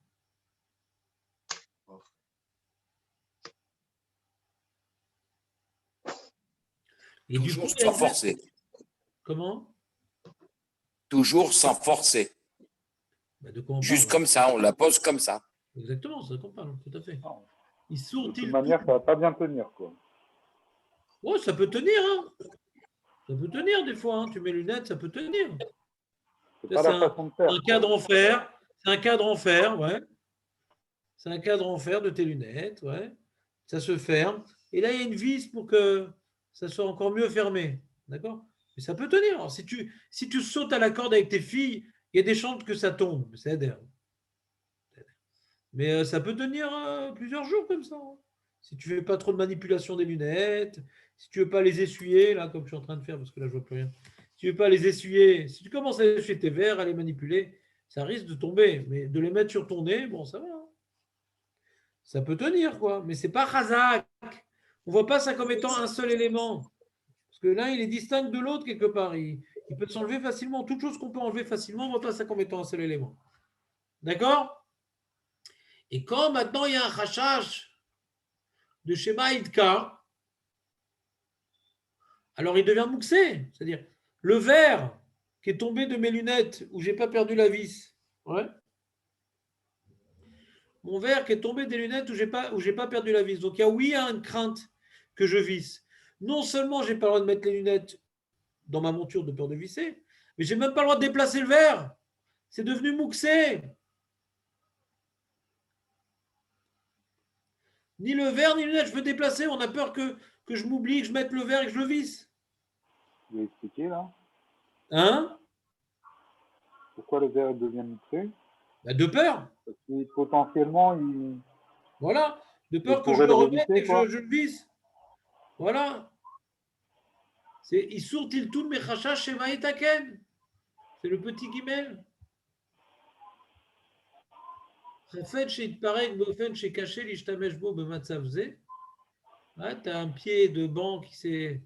Et toujours du coup, sans forcer. Comment? Toujours sans forcer. Bah, de quoi on Juste parle, comme ça, on la pose comme ça. Exactement, c'est ça qu'on parle, tout à fait. Il De toute manière, ça ne va pas bien tenir, quoi. Oh, ça peut tenir, hein. Ça peut tenir des fois, hein. Tu mets les lunettes, ça peut tenir. C'est pas la façon de faire. Un cadre en fer. C'est un cadre en fer, ouais. C'est un cadre en fer de tes lunettes, ouais. Ça se ferme. Et là, il y a une vis pour que ça soit encore mieux fermé. D'accord? Mais ça peut tenir. Alors, si tu sautes à la corde avec tes filles, il y a des chances que ça tombe. C'est adhère. Mais ça peut tenir plusieurs jours comme ça. Hein. Si tu ne fais pas trop de manipulation des lunettes, si tu ne veux pas les essuyer, là, comme je suis en train de faire, parce que là, je ne vois plus rien. Si tu ne veux pas les essuyer, si tu commences à essuyer tes verres, à les manipuler, ça risque de tomber. Mais de les mettre sur ton nez, bon, ça va. Hein. Ça peut tenir, quoi. Mais ce n'est pas Razak. On ne voit pas ça comme étant un seul élément. Parce que l'un, il est distinct de l'autre quelque part. Il peut s'enlever facilement. Toute chose qu'on peut enlever facilement, on ne voit pas ça comme étant un seul élément. D'accord? Et quand maintenant il y a un rachage de schéma Idka, alors il devient mouxé. C'est-à-dire, le verre qui est tombé de mes lunettes où je n'ai pas perdu la vis, ouais. Mon verre qui est tombé des lunettes où j'ai pas perdu la vis. Donc, il y a une crainte que je visse. Non seulement je n'ai pas le droit de mettre les lunettes dans ma monture de peur de visser, mais je n'ai même pas le droit de déplacer le verre. C'est devenu mouxé. Ni le verre, ni les lunettes, je veux déplacer. On a peur que je m'oublie, que je mette le verre et que je le visse. Vous avez expliqué, là? Hein? Pourquoi le verre devient mixé? De peur. Parce que potentiellement, il... Voilà. De peur que je le remette et que je le visse. Voilà. C'est Issour-til tout mechashash shema etaken. C'est le petit guimel. fait, chez Parek, Bofen, chez Caché, l'Ishtamesh Bo, Bematzavze. Tu as un pied de banc qui s'est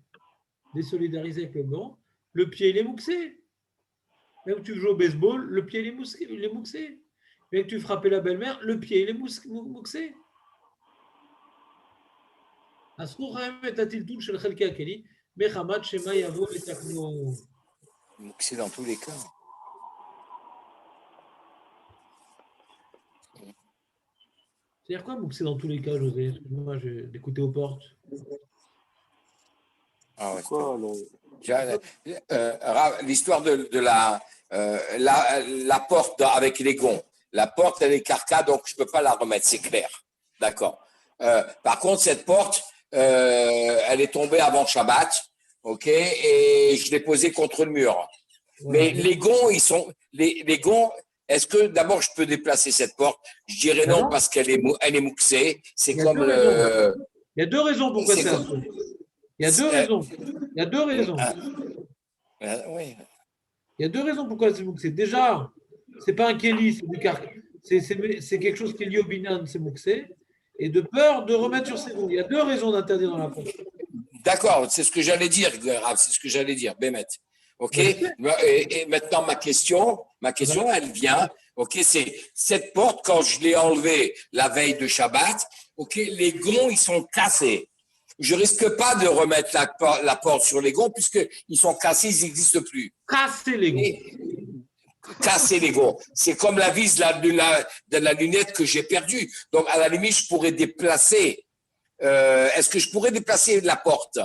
désolidarisé avec le banc. Le pied, il est mouxé. Même que tu joues au baseball, le pied, il est mouxé. Même que tu frappes la belle-mère, le pied, il est mouxé. Mouxé dans tous les cas. C'est-à-dire quoi, mouxé dans tous les cas, José? Moi, j'ai d'écouter aux portes. Ah ouais. Quoi, l'histoire de la porte avec les gonds. La porte, elle est carca, donc je ne peux pas la remettre, c'est clair. D'accord. Par contre, cette porte, elle est tombée avant Shabbat, ok, et je l'ai posée contre le mur. Mais les gonds, les gonds, est-ce que d'abord je peux déplacer cette porte? Je dirais non, parce qu'elle est mouxée. C'est comme. Il y a deux raisons pourquoi c'est un truc. Il y a deux raisons. Il y a deux raisons. Oui. Il y a deux raisons pourquoi c'est mouxé. Déjà, c'est pas un Kelly, c'est du c'est quelque chose qui est lié au binan, c'est mouxé. Et de peur de remettre sur ses gonds. Il y a deux raisons d'interdire dans la porte. D'accord, c'est ce que j'allais dire, c'est ce que j'allais dire, Bémet. OK. Et maintenant, ma question, elle vient. OK, c'est cette porte, quand je l'ai enlevée la veille de Shabbat, OK, les gonds, ils sont cassés. Je risque pas de remettre la porte sur les gonds puisqu'ils sont cassés, ils n'existent plus. Casser les gonds. Casser les gonds. C'est comme la vis de la lunette que j'ai perdue. Donc, à la limite, je pourrais déplacer. Est-ce que je pourrais déplacer la porte?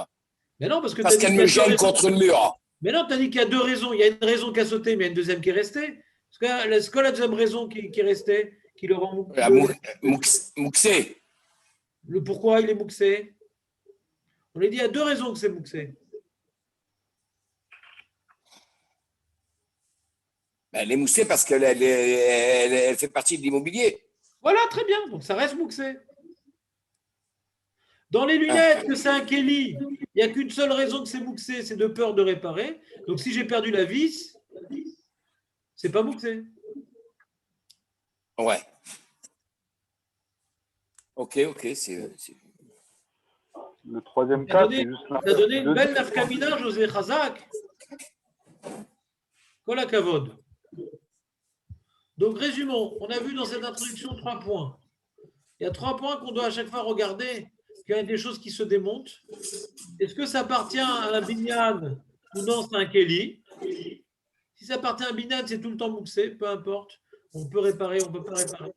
Mais non, parce qu'elle me gêne contre le mur. Mais non, tu as dit qu'il y a deux raisons. Il y a une raison qui a sauté, mais il y a une deuxième qui est restée. Est-ce que la deuxième raison qui est restée, qui le rend mouxé? Le pourquoi il est mouxé? On a dit il y a deux raisons que c'est mouxé. Elle est mouxée parce qu'elle elle fait partie de l'immobilier. Voilà, très bien. Donc ça reste mouxé. Dans les lunettes, que c'est un Kelly, il n'y a qu'une seule raison que c'est mouxé, c'est de peur de réparer. Donc si j'ai perdu la vis, c'est pas mouxé. Ouais. Ok, c'est. Le troisième cas, c'est juste ça a donné une belle nafkamina, José Khazak. Kola Kavod. Donc, résumons. On a vu dans cette introduction 3 points. Il y a 3 points qu'on doit à chaque fois regarder. Il y a des choses qui se démontent. Est-ce que ça appartient à un binyan ou non, c'est un Kelly? Si ça appartient à un binyan, c'est tout le temps mouxé, peu importe. On peut réparer, on ne peut pas réparer.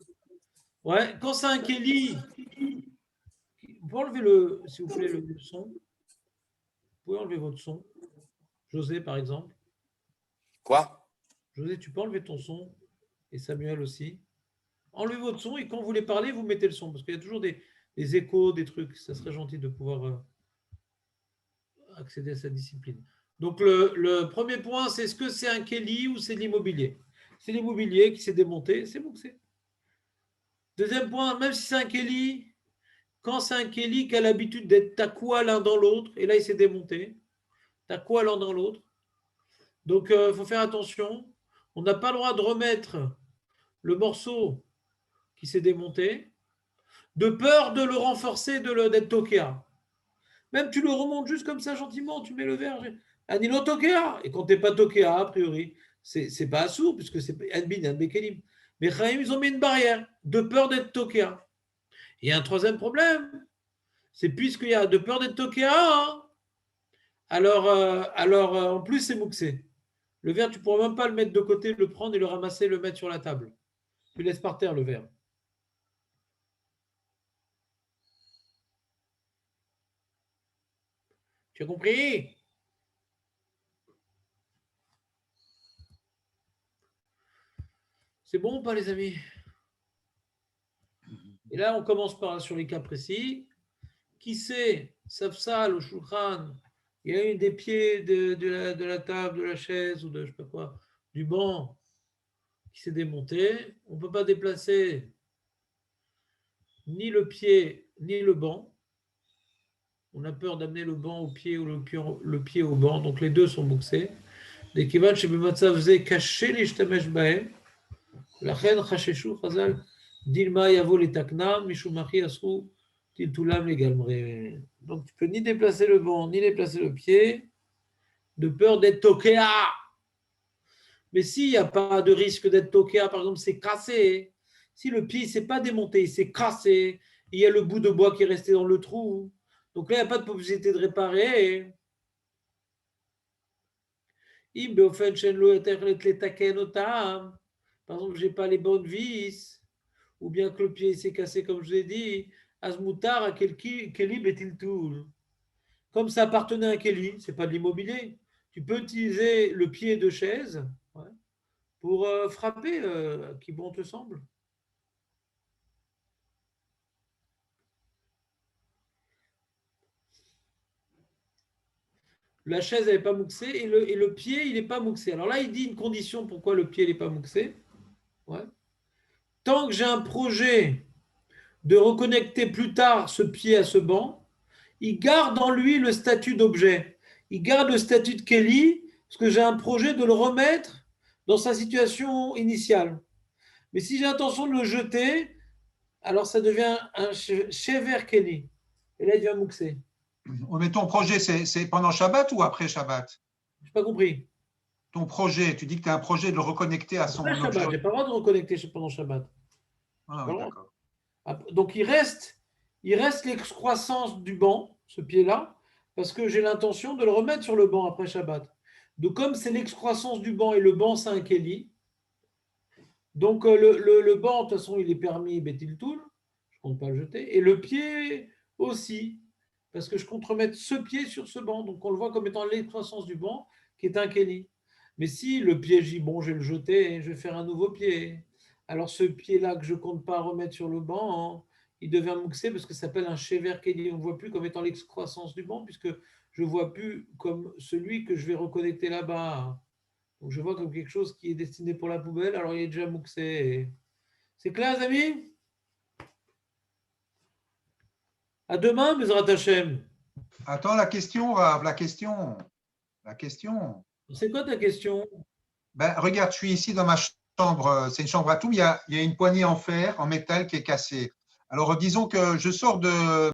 Ouais, quand c'est un Kelly, vous pouvez enlever s'il vous plaît, le son. Vous pouvez enlever votre son. José, par exemple. Quoi? José, tu peux enlever ton son. Et Samuel aussi. Enlevez votre son et quand vous voulez parler, vous mettez le son. Parce qu'il y a toujours des échos, des trucs. Ça serait gentil de pouvoir accéder à cette discipline. Donc, le premier point, c'est est-ce que c'est un Kelly ou c'est de l'immobilier? C'est l'immobilier qui s'est démonté, c'est mouxé. Deuxième point, même si c'est un Kelly, quand c'est un Kelly qui a l'habitude d'être takoua l'un dans l'autre, et là, il s'est démonté, takoua l'un dans l'autre. Donc, il faut faire attention. On n'a pas le droit de remettre le morceau qui s'est démonté, de peur de le renforcer, d'être tokéa. Même tu le remontes juste comme ça gentiment, tu mets le verre. Anilo tokéa. Et quand tu n'es pas tokéa, a priori, c'est pas assourd, puisque c'est Anbin, Anbekelim. Mais Chaim, ils ont mis une barrière, de peur d'être tokéa. Et un troisième problème, c'est puisqu'il y a de peur d'être tokéa, hein, alors en plus, c'est mouxé. Le verre, tu ne pourras même pas le mettre de côté, le prendre et le ramasser, le mettre sur la table. Tu laisses par terre le verre. Tu as compris? C'est bon ou pas, les amis? Et là, on commence sur les cas précis. Qui c'est? Safsal ou Shulchan? Il y a eu des pieds de la table, de la chaise ou de je sais pas quoi, du banc qui s'est démonté. On ne peut pas déplacer ni le pied ni le banc. On a peur d'amener le banc au pied ou le pied au banc. Donc les deux sont mouxés. Des kivan chez Bematsa faisait cacher les shtamesh bahem. La reine chacheshu chazal Dilma Yavo les Taknam, Mishumachi Asru, Tiltulam les Galmré. Donc tu peux ni déplacer le banc, ni déplacer le pied, de peur d'être tokéa. Mais s'il n'y a pas de risque d'être tokéa, par exemple, c'est cassé. Si le pied ne s'est pas démonté, il s'est cassé, il y a le bout de bois qui est resté dans le trou. Donc là, il n'y a pas de possibilité de réparer. Par exemple, je n'ai pas les bonnes vis, ou bien que le pied s'est cassé, comme je l'ai dit, Azmutar à Keli Betiltoul. Comme ça appartenait à un Keli, ce n'est pas de l'immobilier. Tu peux utiliser le pied de chaise pour frapper, qui bon te semble. La chaise n'avait pas mouxé et le pied, il n'est pas mouxé. Alors là, il dit une condition pourquoi le pied n'est pas mouxé. Ouais. Tant que j'ai un projet de reconnecter plus tard ce pied à ce banc, il garde en lui le statut d'objet. Il garde le statut de Kelly parce que j'ai un projet de le remettre dans sa situation initiale. Mais si j'ai l'intention de le jeter, alors ça devient un Shever Kelly. Et là, il devient mouxé. Mais ton projet, c'est pendant Shabbat ou après Shabbat? Je n'ai pas compris. Ton projet, tu dis que tu as un projet de le reconnecter à son Après Shabbat, je n'ai pas le droit de reconnecter pendant Shabbat. Ah, oui, d'accord. Donc il reste l'excroissance du banc, ce pied-là, parce que j'ai l'intention de le remettre sur le banc après Shabbat. Donc comme c'est l'excroissance du banc et le banc c'est un Keli, donc le banc de toute façon il est permis Betil Toul, je ne compte pas le jeter, et le pied aussi, parce que je compte remettre ce pied sur ce banc, donc on le voit comme étant l'excroissance du banc qui est un Keli. Mais si le pied, je dis bon, je vais le jeter, je vais faire un nouveau pied. Alors ce pied-là que je ne compte pas remettre sur le banc, il devient mouxé parce que ça s'appelle un Shever Keli. On ne voit plus comme étant l'excroissance du banc puisque je ne vois plus comme celui que je vais reconnecter là-bas. Donc je vois comme quelque chose qui est destiné pour la poubelle, alors il est déjà mouxé. C'est clair, les amis? À demain, Bezrat Hashem. Attends, la question, Rav, la question. C'est quoi ta question? Ben, regarde, je suis ici dans ma chambre, c'est une chambre à tout, il y a une poignée en fer, en métal qui est cassée. Alors, disons que je sors de